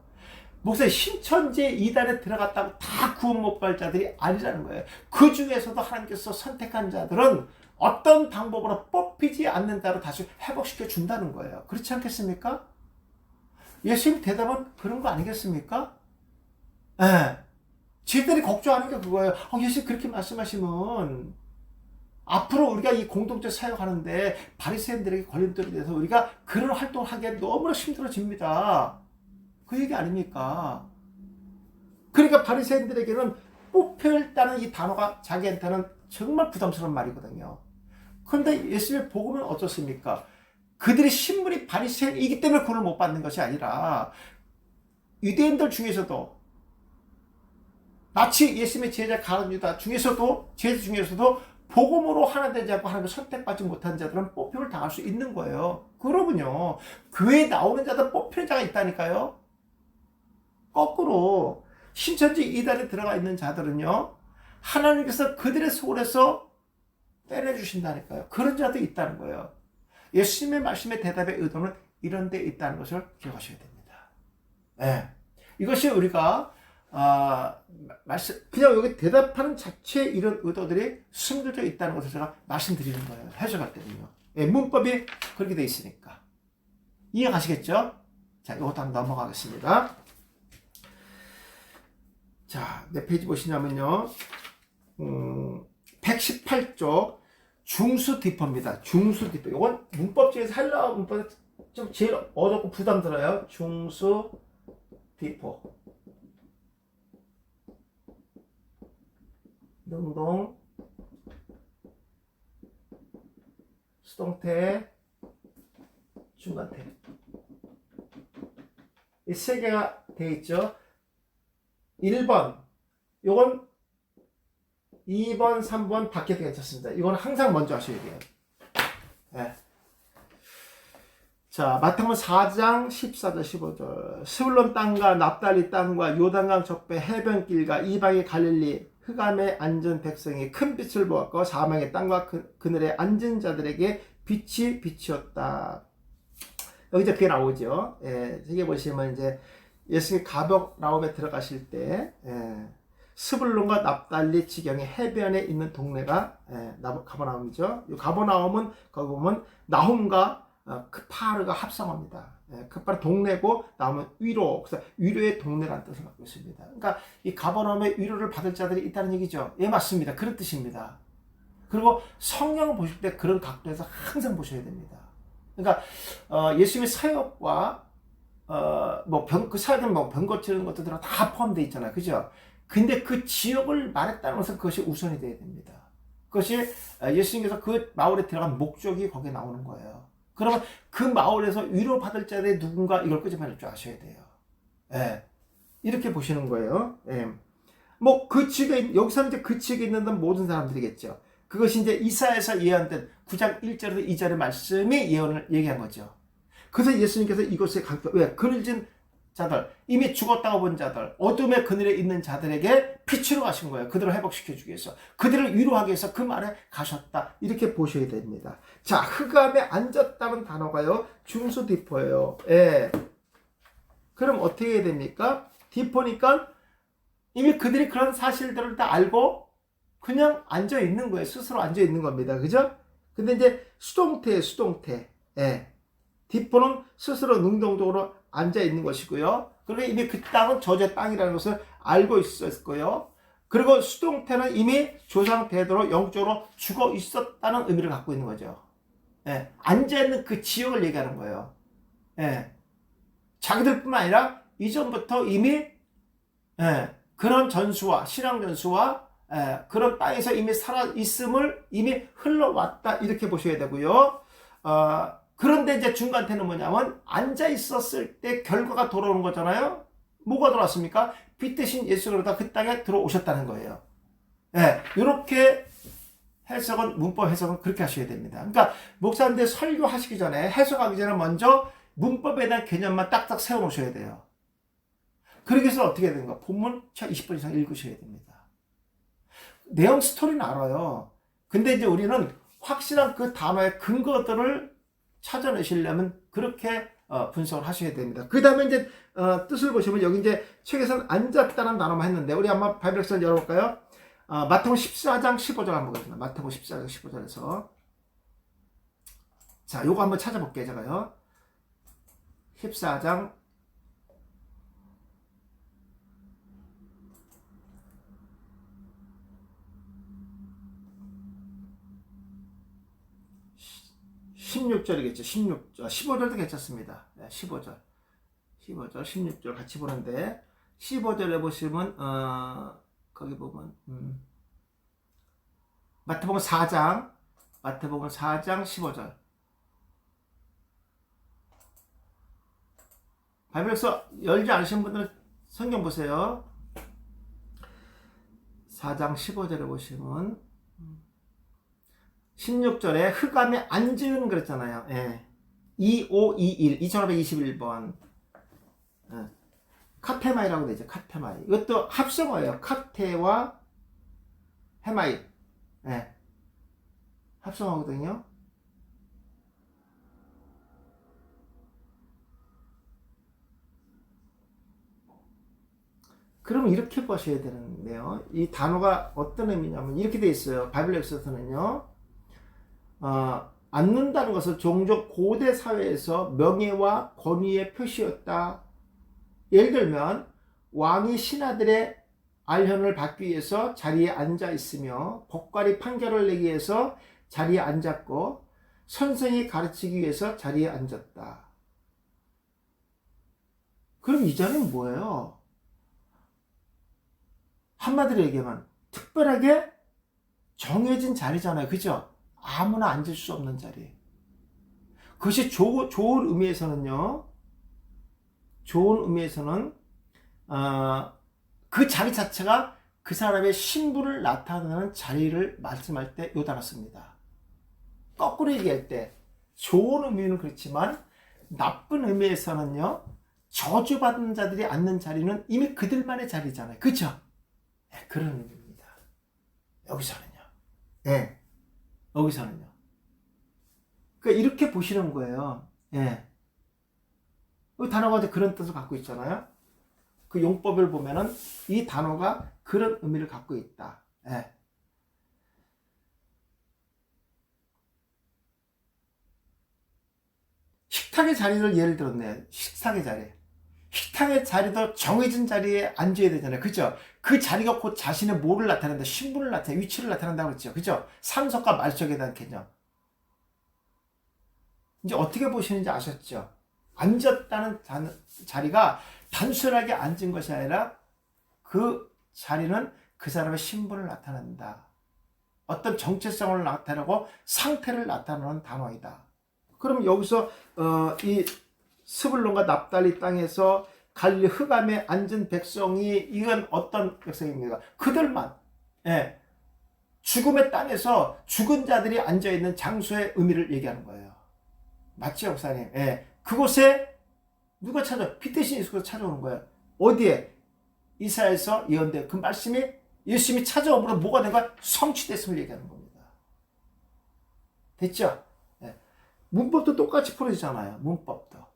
목사님 신천지에 이단에 들어갔다고 다 구원 못 받을 자들이 아니라는 거예요. 그 중에서도 하나님께서 선택한 자들은 어떤 방법으로 뽑히지 않는 자로 다시 회복시켜 준다는 거예요. 그렇지 않겠습니까? 예수님 대답은 그런 거 아니겠습니까? 예. 지들이 걱정하는 게 그거예요. 예수님 그렇게 말씀하시면 앞으로 우리가 이 공동체 사역하는데 바리새인들에게 걸림돌이 돼서 우리가 그런 활동을 하기에 너무나 힘들어집니다. 그 얘기 아닙니까? 그러니까 바리새인들에게는 뽑혀있다는 이 단어가 자기한테는 정말 부담스러운 말이거든요. 그런데 예수님의 복음은 어떻습니까? 그들이 신분이 바리새인이기 때문에 구원을 못 받는 것이 아니라 유대인들 중에서도 마치 예수님의 제자 가룟 유다 중에서도 제자 중에서도 복음으로 하나 되지 않고 하나님을 선택받지 못한 자들은 뽑힘을 당할 수 있는 거예요. 그러군요. 교회에 나오는 자들 뽑히는 자가 있다니까요. 거꾸로 신천지 이단에 들어가 있는 자들은요, 하나님께서 그들의 소홀에서 빼내주신다니까요. 그런 자도 있다는 거예요. 예수님의 말씀의 대답의 의도는 이런 데 있다는 것을 기억하셔야 됩니다. 네. 이것이 우리가 그냥 여기 대답하는 자체에 이런 의도들이 숨겨져 있다는 것을 제가 말씀드리는 거예요. 해석할 때는요. 네, 문법이 그렇게 돼 있으니까. 이해가시겠죠? 자, 이것도 한번 넘어가겠습니다. 자, 몇 페이지 보시냐면요. 118쪽 중수 디퍼입니다. 중수 디퍼. 이건 문법 중에서 헬라어 문법 좀 제일 어렵고 부담들어요. 중수 디퍼. 능동, 수동태, 중간태. 이 세 개가 되어 있죠. 1번, 요건 2번, 3번 바뀌어도 괜찮습니다. 이건 항상 먼저 하셔야 돼요. 네. 자, 마태복음 4장 14절 15절. 스불론 땅과 납달리 땅과 요단강 적배 해변길과 이방의 갈릴리 흑암에 앉은 백성이 큰 빛을 보았고 사망의 땅과 그늘에 앉은 자들에게 빛이 빛이었다. 여기 이제 그게 나오죠. 예, 여기 보시면 이제 예수님이 가버나움에 들어가실 때 스불론과 납달리 지경의 해변에 있는 동네가 가버나움이죠. 이 가버나움은 거기 보면 나홈과 크파르가 합성어입니다. 크파르 동네고 나오면 위로, 그래서 위로의 동네라는 뜻을 갖고 있습니다. 그러니까 이 가버나움의 위로를 받을 자들이 있다는 얘기죠. 예, 맞습니다. 그런 뜻입니다. 그리고 성경을 보실 때 그런 각도에서 항상 보셔야 됩니다. 그러니까 예수님의 사역과 그 사역은 병 고치는 것들은 다 포함되어 있잖아요. 그죠? 근데 그 지역을 말했다는 것은 그것이 우선이 되어야 됩니다. 그것이 예수님께서 그 마을에 들어간 목적이 거기에 나오는 거예요. 그러면 그 마을에서 위로받을 자들이 누군가 이걸 끄집어낼 줄 아셔야 돼요. 예. 이렇게 보시는 거예요. 예. 그 지역에, 여기서 이제 그 지역에 있는 모든 사람들이겠죠. 그것이 이제 이사야에서 예언된 9장 1절에서 2절의 말씀이 예언을 얘기한 거죠. 그래서 예수님께서 이곳에 왜? 그늘진 자들, 이미 죽었다고 본 자들, 어둠의 그늘에 있는 자들에게 빛으로 가신 거예요. 그들을 회복시켜주기 위해서. 그들을 위로하기 위해서 그 말에 가셨다. 이렇게 보셔야 됩니다. 자, 흑암에 앉았다는 단어가요. 중수 디퍼예요. 예. 그럼 어떻게 해야 됩니까? 디퍼니까 이미 그들이 그런 사실들을 다 알고 그냥 앉아 있는 거예요. 스스로 앉아 있는 겁니다. 그죠? 근데 이제 수동태예요. 수동태. 예. 디퍼는 스스로 능동적으로 앉아 있는 것이고요. 그리고 이미 그 땅은 저주의 땅이라는 것을 알고 있었고요. 그리고 수동태는 이미 조상 대대로 영적으로 죽어 있었다는 의미를 갖고 있는 거죠. 예, 앉아 있는 그 지역을 얘기하는 거예요. 예, 자기들뿐만 아니라 이전부터 이미 그런 전수와 신앙 전수와 그런 땅에서 이미 살아 있음을 이미 흘러왔다 이렇게 보셔야 되고요. 그런데 이제 중간태는 뭐냐면 앉아 있었을 때 결과가 돌아오는 거잖아요. 뭐가 돌아왔습니까? 빛 대신 예수 그리스도가 그 땅에 들어오셨다는 거예요. 이렇게 해석은 문법 해석은 그렇게 하셔야 됩니다. 그러니까 목사님들 설교하시기 전에 해석하기 전에 먼저 문법에 대한 개념만 딱딱 세워 놓으셔야 돼요. 그러기 위해서 어떻게 해야 되는가? 본문 20분 이상 읽으셔야 됩니다. 내용 스토리는 알아요. 근데 이제 우리는 확실한 그 단어의 근거들을 찾아내시려면 그렇게 분석을 하셔야 됩니다. 그 다음에 이제 뜻을 보시면 여기 이제 책에서는 앉았다는 단어만 했는데 우리 한번 바이블 열어볼까요? 마태복음 14장 15절 한번 보겠습니다. 마태복음 14장 15절에서 자, 요거 한번 찾아볼게요. 제가요. 14장 16절이겠죠. 15절도 괜찮습니다. 15절, 16절 같이 보는데 15절에 보시면 거기 보면 마태복음 4장 15절. 바이블에서 열지 않으신 분들은 성경 보세요. 4장 15절에 보시면 16절에 흑암에 앉은 그랬잖아요. 2521 2521번 카테마이라고 되죠. 카테마이. 이것도 합성어예요. 카테와 헤마이. 합성어거든요. 그러면 이렇게 보셔야 되는데요. 이 단어가 어떤 의미냐면 이렇게 돼 있어요. 바이블에서는요. 앉는다는 것은 종종 고대 사회에서 명예와 권위의 표시였다. 예를 들면 왕이 신하들의 알현을 받기 위해서 자리에 앉아 있으며 법관이 판결을 내기 위해서 자리에 앉았고 선생이 가르치기 위해서 자리에 앉았다. 그럼 이 자리는 뭐예요? 한마디로 얘기하면 특별하게 정해진 자리잖아요. 그죠? 아무나 앉을 수 없는 자리. 그것이 좋은 의미에서는요. 좋은 의미에서는 그 자리 자체가 그 사람의 신분을 나타내는 자리를 말씀할 때 요 단어 씁니다. 거꾸로 얘기할 때 좋은 의미는 그렇지만 나쁜 의미에서는요. 저주받은 자들이 앉는 자리는 이미 그들만의 자리잖아요. 그렇죠? 그런 의미입니다. 여기서는요. 여기서는요. 그러니까 이렇게 보시는 거예요. 이 단어가 이제 그런 뜻을 갖고 있잖아요. 그 용법을 보면은 이 단어가 그런 의미를 갖고 있다. 식탁의 자리를 예를 들었네요. 식탁의 자리. 식탁의 자리도 정해진 자리에 앉아야 되잖아요. 그죠? 그 자리가 곧 자신의 뭐를 나타낸다? 신분을 나타낸다. 위치를 나타낸다고 그랬죠. 그죠? 상속과 말속에 대한 개념. 이제 어떻게 보시는지 아셨죠? 앉았다는 자리가 단순하게 앉은 것이 아니라 그 자리는 그 사람의 신분을 나타낸다. 어떤 정체성을 나타내고 상태를 나타내는 단어이다. 그럼 여기서 이 스불론과 납달리 땅에서 갈릴리 흑암에 앉은 백성이 이건 어떤 백성입니까? 그들만 죽음의 땅에서 죽은 자들이 앉아있는 장소의 의미를 얘기하는 거예요. 맞죠, 목사님? 그곳에 누가 빛대신 예수가 찾아오는 거예요. 어디에? 이사야에서 예언된 그 말씀이 예수님이 찾아옴으로 뭐가 된 거야? 성취됐음을 얘기하는 겁니다. 됐죠? 문법도 똑같이 풀어지잖아요. 문법도.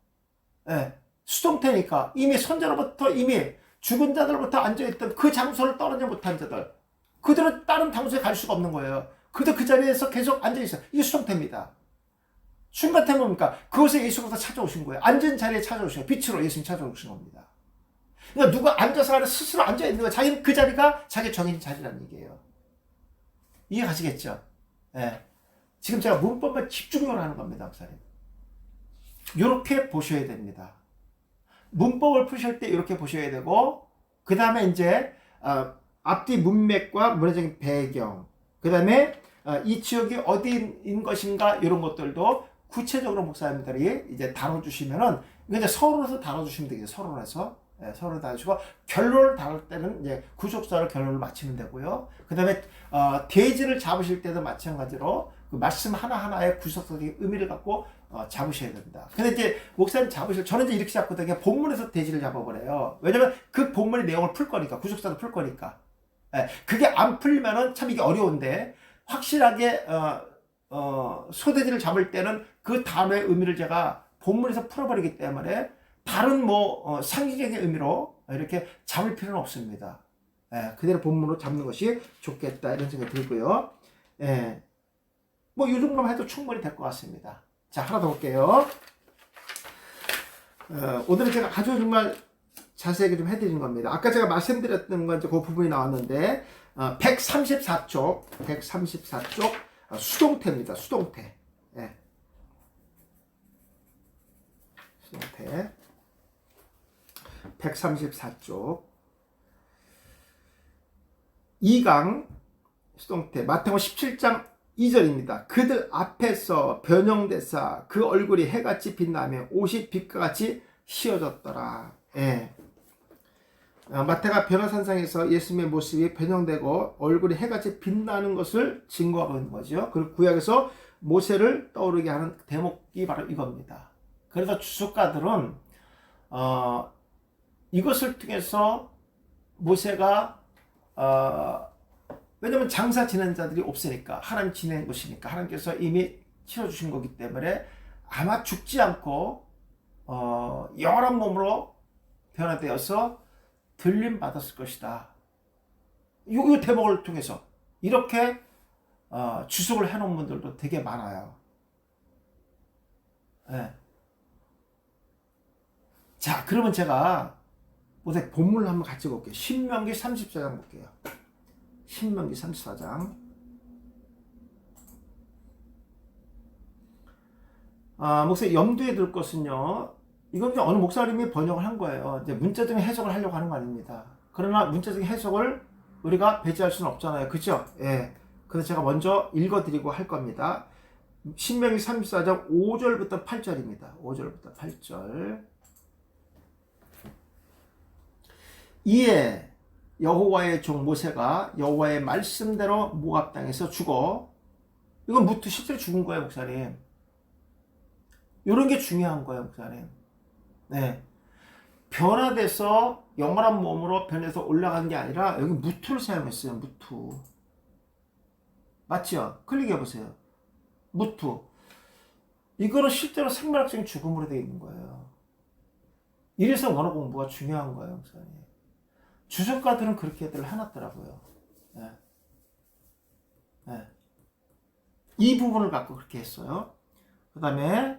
수동태니까 이미 선자로부터 이미 죽은 자들로부터 앉아있던 그 장소를 떠나지 못한 자들, 그들은 다른 장소에 갈 수가 없는 거예요. 그들 그 자리에서 계속 앉아있어요. 이게 수동태입니다. 춘같은 뭡니까? 그것에 예수께서 찾아오신 거예요. 앉은 자리에 찾아오신 거예요. 빛으로 예수님 찾아오신 겁니다. 그러니까 누가 앉아서 아니라 스스로 앉아있는 거예요. 자기는 그 자리가 자기 정해진 자리라는 얘기예요. 이해 가시겠죠? 지금 제가 문법만 집중적으로 하는 겁니다, 목사님. 이렇게 보셔야 됩니다. 문법을 푸실 때 이렇게 보셔야 되고, 그 다음에 이제 앞뒤 문맥과 문화적인 배경, 그 다음에 이 지역이 어디인 것인가 이런 것들도 구체적으로 목사님들이 이제 다뤄주시면은 이제 서론에서 다뤄주시면 되겠죠. 서론을 다루시고 결론을 다룰 때는 이제 구속사를 결론을 마치면 되고요. 그 다음에 대지를 잡으실 때도 마찬가지로 그 말씀 하나하나의 구속사의 의미를 갖고 잡으셔야 된다. 근데 이제 목사님 저는 이제 이렇게 잡거든요. 본문에서 대지를 잡아버려요. 왜냐면 그 본문의 내용을 풀 거니까, 구속사도 풀 거니까. 그게 안 풀리면은 참 이게 어려운데, 확실하게 소대지를 잡을 때는 그 단어의 의미를 제가 본문에서 풀어버리기 때문에 다른 상징적인 의미로 이렇게 잡을 필요는 없습니다. 그대로 본문으로 잡는 것이 좋겠다 이런 생각이 들고요. 이 정도만 해도 충분히 될 것 같습니다. 자, 하나 더 볼게요. 오늘은 제가 아주 정말 자세하게 좀 해드린 겁니다. 아까 제가 말씀드렸던 건 이제 그 부분이 나왔는데 134쪽 수동태입니다. 수동태. 수동태 134쪽 2강 수동태 마태복음 17장 2절입니다. 그들 앞에서 변형대사 그 얼굴이 해같이 빛나며 옷이 빛과 같이 휘어졌더라. 예. 마태가 변화산상에서 예수님의 모습이 변형되고 얼굴이 해같이 빛나는 것을 증거하고 있는 거죠. 그리고 구약에서 모세를 떠오르게 하는 대목이 바로 이겁니다. 그래서 주석가들은 이것을 통해서 모세가 왜냐하면 장사 지낸 자들이 없으니까 하나님 지낸 것이니까 하나님께서 이미 치러주신 거기 때문에 아마 죽지 않고 영원한 몸으로 변화되어서 들림 받았을 것이다. 이 대목을 통해서 이렇게 주석을 해놓은 분들도 되게 많아요. 네. 자, 그러면 제가 본문을 한번 같이 볼게요. 신명기 34장 볼게요. 신명기 34장. 목사님 염두에 둘 것은요. 이건 어느 목사님이 번역을 한 거예요. 이제 문자적인 해석을 하려고 하는 거 아닙니다. 그러나 문자적인 해석을 우리가 배제할 수는 없잖아요. 그죠? 예. 그래서 제가 먼저 읽어드리고 할 겁니다. 신명기 34장 5절부터 8절입니다. 5절부터 8절. 이에 여호와의 종 모세가 여호와의 말씀대로 모압 땅에서 죽어. 이건 무트 실제로 죽은 거예요, 목사님. 이런 게 중요한 거예요, 목사님. 네. 변화돼서 영원한 몸으로 변해서 올라간 게 아니라 여기 무트를 사용했어요. 무트. 맞죠? 클릭해 보세요. 무트. 이거는 실제로 생물학적인 죽음으로 되어 있는 거예요. 이래서 원어 공부가 중요한 거예요, 목사님. 주석가들은 그렇게들 해놨더라고요. 네. 네. 이 부분을 갖고 그렇게 했어요. 그 다음에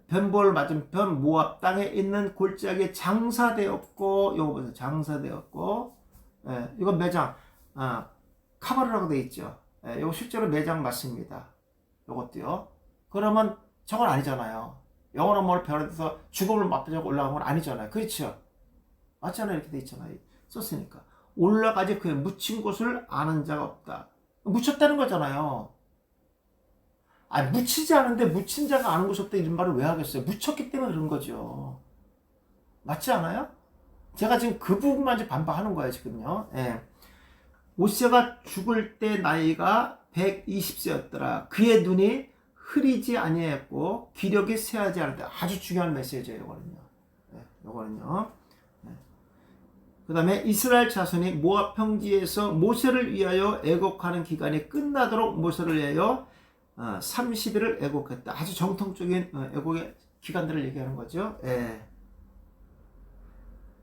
변볼 맞은편 모압 땅에 있는 골짜기에 장사되었고, 요거 보세요. 장사되었고, 이건 매장, 카바르라고 되어 있죠. 요거 실제로 매장 맞습니다. 요것도요. 그러면 저건 아니잖아요. 영원한 몸을 변화돼서 죽음을 맛보자고 올라간 건 아니잖아요. 그렇죠? 맞잖아요. 이렇게 돼 있잖아요. 썼으니까. 올라가지 그에 묻힌 곳을 아는 자가 없다. 묻혔다는 거잖아요. 묻히지 않은데 묻힌 자가 아는 곳이 없다 이런 말을 왜 하겠어요? 묻혔기 때문에 그런 거죠. 맞지 않아요? 제가 지금 그 부분만 이제 반박하는 거예요, 지금요. 예. 모세가 죽을 때 나이가 120세였더라. 그의 눈이 흐리지 아니했고 기력이 쇠하지 않았다. 아주 중요한 메시지예요, 이거는요. 예, 이거는요. 예. 그 다음에 이스라엘 자손이 모압 평지에서 모세를 위하여 애곡하는 기간이 끝나도록 모세를 위하여 30일을 애곡했다. 아주 정통적인 애곡의 기간들을 얘기하는 거죠. 예.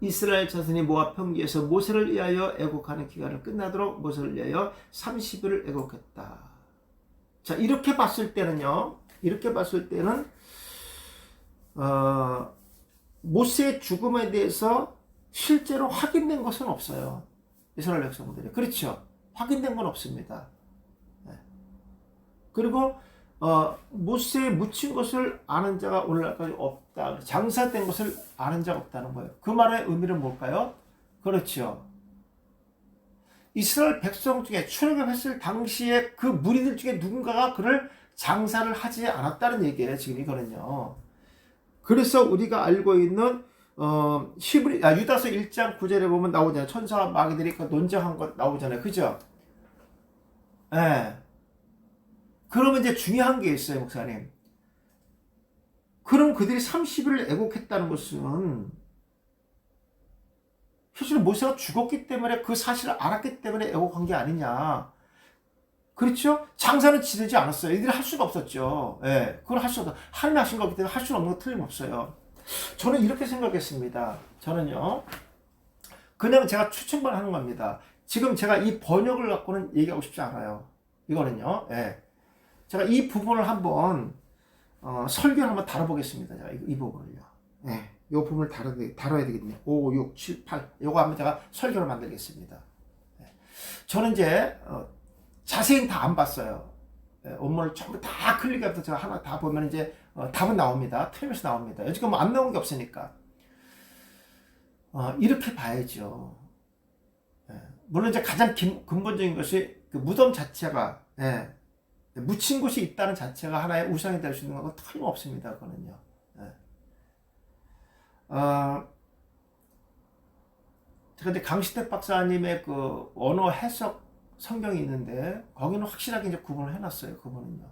이스라엘 자손이 모압 평지에서 모세를 위하여 애곡하는 기간을 끝나도록 모세를 위하여 30일을 애곡했다. 자, 이렇게 봤을 때는요. 이렇게 봤을 때는 모세의 죽음에 대해서 실제로 확인된 것은 없어요. 이스라엘 백성들이. 그렇죠. 확인된 건 없습니다. 그리고 모세에 묻힌 것을 아는 자가 오늘날까지 없다. 장사된 것을 아는 자가 없다는 거예요. 그 말의 의미는 뭘까요? 그렇죠. 이스라엘 백성 중에 출애굽했을 당시에 그 무리들 중에 누군가가 그를 장사를 하지 않았다는 얘기예요. 지금 이거는요. 그래서 우리가 알고 있는 유다서 1장 9절에 보면 나오잖아요. 천사와 마귀들이 그 논쟁한 것 나오잖아요. 그죠? 예. 그러면 이제 중요한 게 있어요, 목사님. 그럼 그들이 30일을 애곡했다는 것은 사실 모세가 죽었기 때문에 그 사실을 알았기 때문에 애곡한 게 아니냐. 그렇죠? 장사는 지르지 않았어요. 이들이 할 수가 없었죠. 예, 그걸 할 수 없어. 하나님이 하신 거기 때문에 할 수 없는 거 틀림없어요. 저는 이렇게 생각했습니다. 저는요, 그냥 제가 추측만 하는 겁니다. 지금 제가 이 번역을 갖고는 얘기하고 싶지 않아요. 이거는요, 예. 제가 이 부분을 한번 설교를 한번 다뤄보겠습니다. 제가 이 부분을요. 네, 이 부분을 다뤄야 되겠네요. 5, 6, 7, 8 요거 한번 제가 설교를 만들겠습니다. 네. 저는 이제 자세히 다 안 봤어요. 원문을 전부 다 클릭해서 제가 하나 다 보면 이제 답은 나옵니다. 틀림없이 나옵니다. 여지껏 뭐 안 나온 게 없으니까. 이렇게 봐야죠. 물론 이제 가장 근본적인 것이 그 무덤 자체가 묻힌 곳이 있다는 자체가 하나의 우상이 될 수 있는 건 틀림없습니다. 그거는요. 제가 이제 강시태 박사님의 그 언어 해석 성경이 있는데 거기는 확실하게 이제 구분을 해놨어요. 그분은요.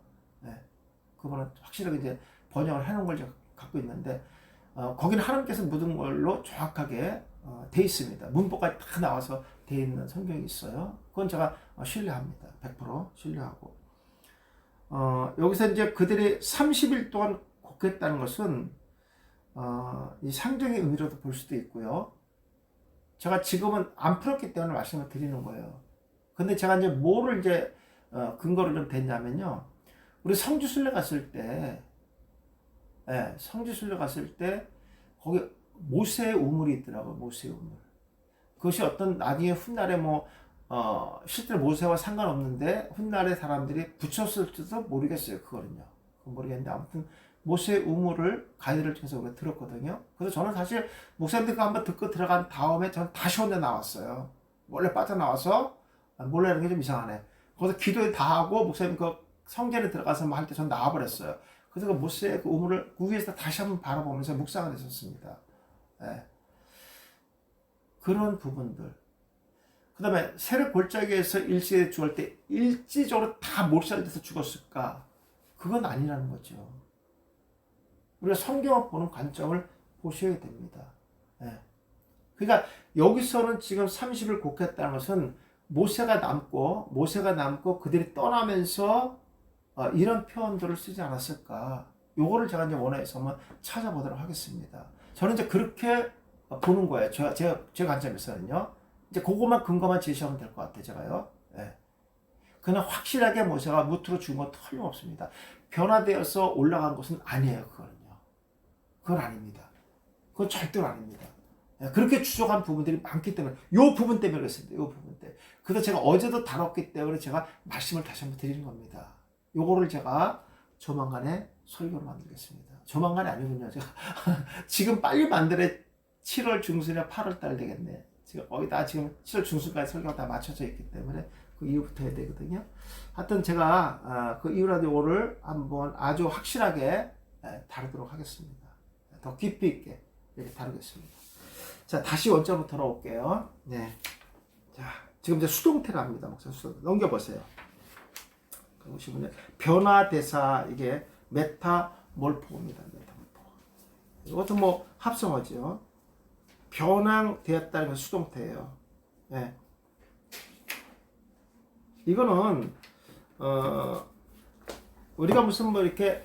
그분은 확실하게 이제 번역을 해놓은 걸 제가 갖고 있는데 거기는 하나님께서 묻은 걸로 정확하게 돼 있습니다. 문법까지 다 나와서 돼 있는 성경이 있어요. 그건 제가 신뢰합니다. 100% 신뢰하고. 여기서 이제 그들이 30일 동안 곡했다는 것은 이 상징의 의미로도 볼 수도 있고요. 제가 지금은 안 풀었기 때문에 말씀을 드리는 거예요. 근데 제가 이제 뭐를 이제 근거를 좀 댔냐면요. 우리 성지순례 갔을 때, 성지순례 갔을 때 거기 모세의 우물이 있더라고요. 모세의 우물. 그것이 어떤 나중에 훗날에 뭐 실제로 모세와 상관없는데 훗날에 사람들이 붙였을지도 모르겠어요. 그거는요. 모르겠는데 아무튼 모세의 우물을 가이드를 통해서 우리가 들었거든요. 그래서 저는 사실 목사님들 한번 듣고 들어간 다음에 저는 다시 혼자 나왔어요. 원래 빠져나와서 몰래 하는 게 좀 이상하네. 거기서 기도 다 하고 목사님 그 성전에 들어가서 할 때 전 나와버렸어요. 그래서 그 모세의 그 우물을 그 위에서 다시 한번 바라보면서 묵상을 했었습니다. 그런 부분들. 그 다음에 세력 골짜기에서 일시에 죽을 때 일지적으로 다 몰살돼서 죽었을까? 그건 아니라는 거죠. 우리가 성경을 보는 관점을 보셔야 됩니다. 그러니까 여기서는 지금 30을 곡했다는 것은 모세가 남고 그들이 떠나면서 이런 표현들을 쓰지 않았을까? 요거를 제가 이제 원어에서 한번 찾아보도록 하겠습니다. 저는 이제 그렇게 보는 거예요. 제 관점에서는요. 이제 그것만 근거만 제시하면 될 것 같아요. 제가요. 그냥 확실하게 모세가 무트로 죽은 건 틀림없습니다. 변화되어서 올라간 것은 아니에요. 그건 아닙니다. 그건 절대로 아닙니다. 그렇게 추적한 부분들이 많기 때문에 요 부분 때문에 그렇습니다. 요 부분 때문에. 그래서 제가 어제도 다뤘기 때문에 제가 말씀을 다시 한번 드리는 겁니다. 요거를 제가 조만간에 설교를 만들겠습니다. 조만간이 아니군요. 제가 지금 빨리 만들어 7월 중순이나 8월 달 되겠네. 지금 거의 다 지금 7월 중순까지 설교가 다 맞춰져 있기 때문에 그 이후부터 해야 되거든요. 하여튼 제가 그 이후라도 요거를 한번 아주 확실하게 다루도록 하겠습니다. 더 깊이 있게 이렇게 다루겠습니다. 자, 다시 원점으로 돌아올게요. 자, 지금 이제 수동태를 합니다. 목사 수동태. 넘겨보세요. 보시면 변화대사, 이게 메타몰포입니다. 메타몰포. 이것도 뭐 합성어죠. 변화되었다는 건 수동태예요. 이거는, 우리가 무슨 뭐 이렇게,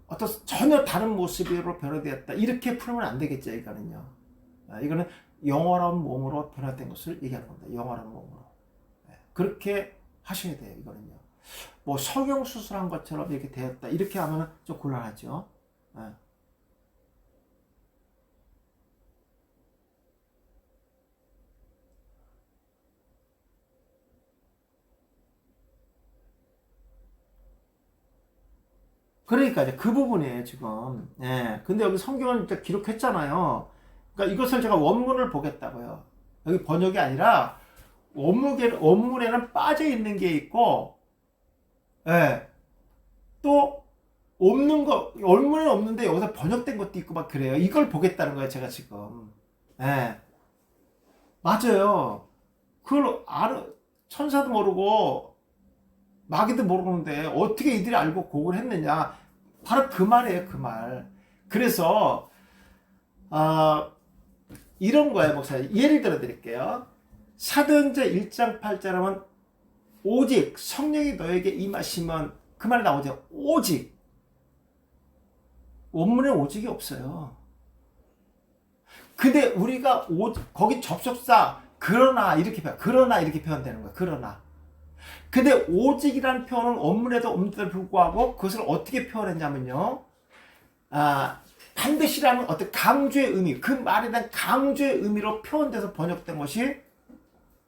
어떤 전혀 다른 모습으로 변화되었다. 이렇게 풀면 안 되겠죠, 이거는요. 이거는 영원한 몸으로 변화된 것을 얘기하는 겁니다. 영원한 몸으로. 그렇게 하셔야 돼요, 이거는요. 뭐 성형수술한 것처럼 이렇게 되었다. 이렇게 하면 좀 곤란하죠. 그러니까 이제 그 부분이에요, 지금. 근데 여기 성경은 이제 기록했잖아요. 그러니까 이것을 제가 원문을 보겠다고요. 여기 번역이 아니라 원문에는 빠져 있는 게 있고, 또 없는 거, 원문에는 없는데 여기서 번역된 것도 있고 막 그래요. 이걸 보겠다는 거예요, 제가 지금. 맞아요. 그걸 천사도 모르고 마귀도 모르는데 어떻게 이들이 알고 곡을 했느냐. 바로 그 말이에요, 그 말. 그래서 이런 거예요, 목사님. 예를 들어 드릴게요. 사도행전 1장 8절 하면 오직 성령이 너에게 임하시면, 그 말이 나오죠. 오직. 원문에 오직이 없어요. 근데 우리가 거기 접속사 그러나 이렇게 표현되는 거예요. 그러나. 근데 오직이라는 표현은 원문에도 없는데도 불구하고 그것을 어떻게 표현했냐면요. 반드시라는 어떤 강조의 의미, 그 말에 대한 강조의 의미로 표현돼서 번역된 것이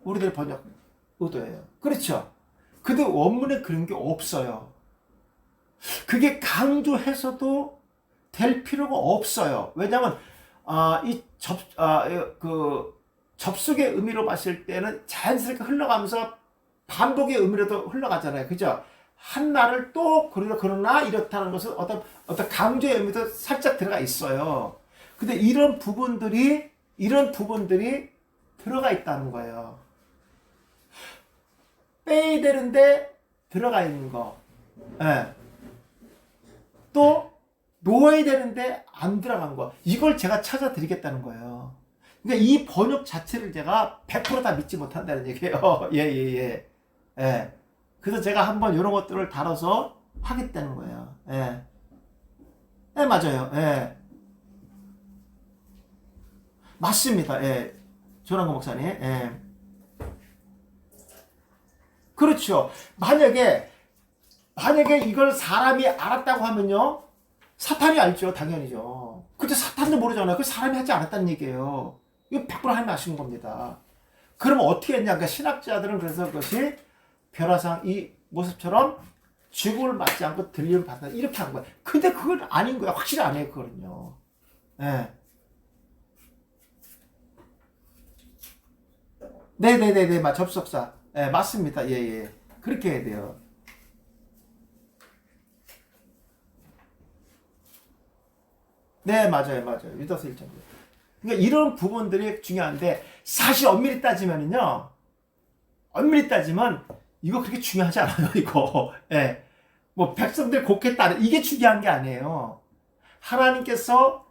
우리들의 번역 의도예요. 그렇죠? 근데 원문에 그런 게 없어요. 그게 강조해서도 될 필요가 없어요. 왜냐하면 그 접속의 의미로 봤을 때는 자연스럽게 흘러가면서 반복의 의미로도 흘러가잖아요. 그죠? 한 말을 또 그러나 이렇다는 것은 어떤 강조의 의미도 살짝 들어가 있어요. 근데 이런 부분들이 들어가 있다는 거예요. 빼야 되는데 들어가 있는 거. 예. 또 놓아야 되는데 안 들어간 거. 이걸 제가 찾아드리겠다는 거예요. 그러니까 이 번역 자체를 제가 100%다 믿지 못한다는 얘기예요. 예. 예. 그래서 제가 한번 이런 것들을 다뤄서 하겠다는 거예요. 예. 예, 맞아요. 예. 맞습니다. 예. 조남근 목사님. 예. 그렇죠. 만약에 이걸 사람이 알았다고 하면요. 사탄이 알죠. 당연히죠. 근데 사탄도 모르잖아요. 그 사람이 하지 않았다는 얘기예요. 이거 100% 하나님 아시는 겁니다. 그러면 어떻게 했냐. 그러니까 신학자들은 그래서 그것이 별화상 이 모습처럼 죽음을 맞지 않고 들림을 받다. 이렇게 한 거야. 근데 그건 아닌 거야. 확실히 아니에요. 그거는요. 예. 네네네네. 접속사. 예, 맞습니다. 예. 그렇게 해야 돼요. 네, 맞아요. 유다서 1장. 그러니까 이런 부분들이 중요한데, 사실 엄밀히 따지면 이거 그렇게 중요하지 않아요, 이거. 예. 뭐, 백성들 곡해 따르, 이게 중요한 게 아니에요. 하나님께서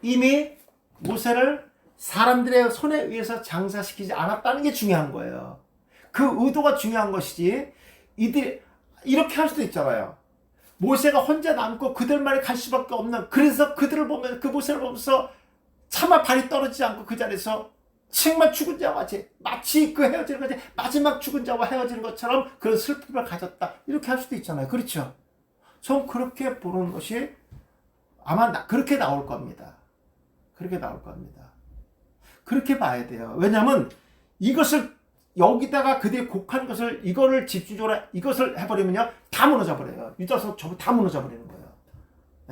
이미 모세를 사람들의 손에 의해서 장사시키지 않았다는 게 중요한 거예요. 그 의도가 중요한 것이지, 이들이, 이렇게 할 수도 있잖아요. 모세가 혼자 남고 그들만이 갈 수밖에 없는, 그래서 그들을 보면, 그 모세를 보면서 차마 발이 떨어지지 않고 그 자리에서 정말 죽은 자와 같이, 마치 그 헤어지는 것이 마지막 죽은 자와 헤어지는 것처럼 그런 슬픔을 가졌다. 이렇게 할 수도 있잖아요. 그렇죠? 전 그렇게 보는 것이 아마 그렇게 나올 겁니다. 그렇게 봐야 돼요. 왜냐하면 이것을 여기다가 그들이 곡한 것을, 이거를 집중적으로 이것을 해버리면요, 다 무너져 버려요. 유다서 전부 다 무너져 버리는 거예요.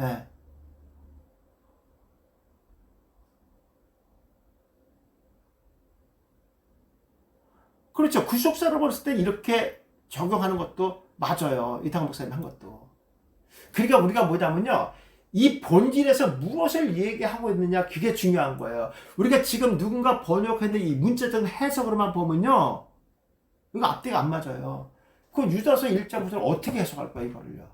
예. 그렇죠. 구속사를 봤을 때 이렇게 적용하는 것도 맞아요. 이탕 목사님 한 것도. 그러니까 우리가 뭐냐면요, 이 본질에서 무엇을 얘기하고 있느냐, 그게 중요한 거예요. 우리가 지금 누군가 번역했는데 이 문자적인 해석으로만 보면요, 이거 앞뒤가 안 맞아요. 그 유다서 1장 9절 어떻게 해석할 거야, 이거를요.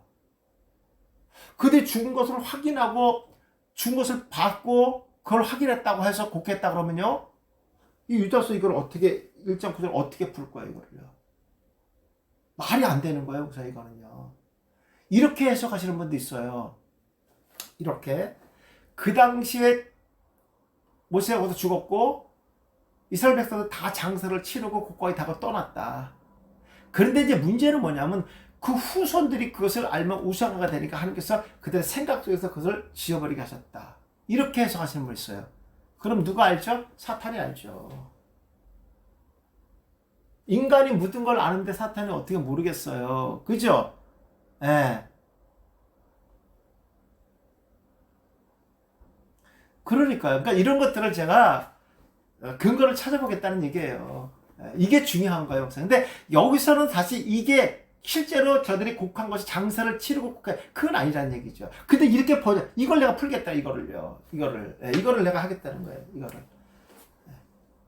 그들이 죽은 것을 확인하고, 죽은 것을 받고, 그걸 확인했다고 해서 곡했다 그러면요, 이 유다서 이걸 어떻게, 1장 9절 어떻게 풀 거야, 이거를요. 말이 안 되는 거예요, 목사, 이거는요. 이렇게 해석하시는 분도 있어요. 이렇게. 그 당시에 모세가 거기서 죽었고, 이스라엘 백성들 다 장사를 치르고 국가에 다 떠났다. 그런데 이제 문제는 뭐냐면, 그 후손들이 그것을 알면 우상화가 되니까 하나님께서 그들의 생각 속에서 그것을 지워버리게 하셨다. 이렇게 해석하시는 분 있어요. 그럼 누가 알죠? 사탄이 알죠. 인간이 묻은 걸 아는데 사탄이 어떻게 모르겠어요. 그죠? 예. 그러니까요. 그러니까 이런 것들을 제가 근거를 찾아보겠다는 얘기예요. 이게 중요한 거예요, 목사. 근데 여기서는 사실 이게 실제로 저들이 곡한 것이 장사를 치르고 곡한, 그건 아니라는 얘기죠. 근데 이렇게 이걸 내가 풀겠다, 이거를요. 이거를 내가 하겠다는 거예요,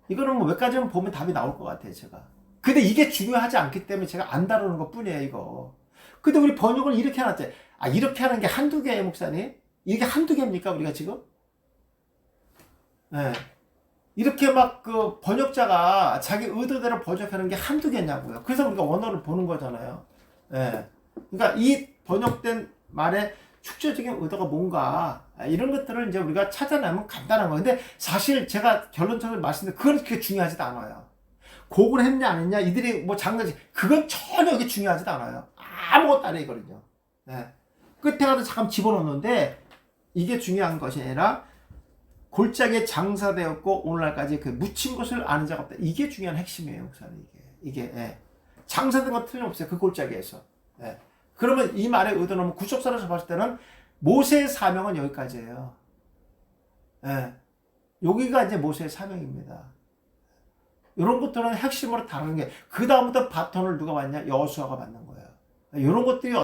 이거는 뭐 몇 가지만 보면 답이 나올 것 같아요, 제가. 근데 이게 중요하지 않기 때문에 제가 안 다루는 것 뿐이에요, 이거. 근데 우리 번역을 이렇게 해놨지. 이렇게 하는 게 한두 개예요, 목사님? 이게 한두 개입니까, 우리가 지금? 네. 이렇게 막 그 번역자가 자기 의도대로 번역하는 게 한두 개냐고요. 그래서 우리가 원어를 보는 거잖아요. 예. 그러니까 이 번역된 말의 축제적인 의도가 뭔가, 이런 것들을 이제 우리가 찾아내면 간단한 거예요. 근데 사실 제가 결론적으로 말씀드린 그건 그렇게 중요하지도 않아요. 곡을 했냐 안 했냐, 이들이 뭐 장난지, 그건 전혀 이게 중요하지도 않아요. 아무것도 안 해, 이거는요. 예. 끝에 가서 잠깐 집어넣는데 이게 중요한 것이 아니라 골짜기에 장사되었고 오늘날까지 그 묻힌 것을 아는 자가 없다. 이게 중요한 핵심이에요, 목사님. 이게. 예. 장사된 건 틀림없어요. 그 골짜기에서. 예. 그러면 이 말의 의도는 구속사로서 봤을 때는 모세의 사명은 여기까지예요. 예. 여기가 이제 모세의 사명입니다. 이런 것들은 핵심으로 다루는 게, 그 다음부터 바톤을 누가 받냐? 여호수아가 받는 거예요. 이런 것들이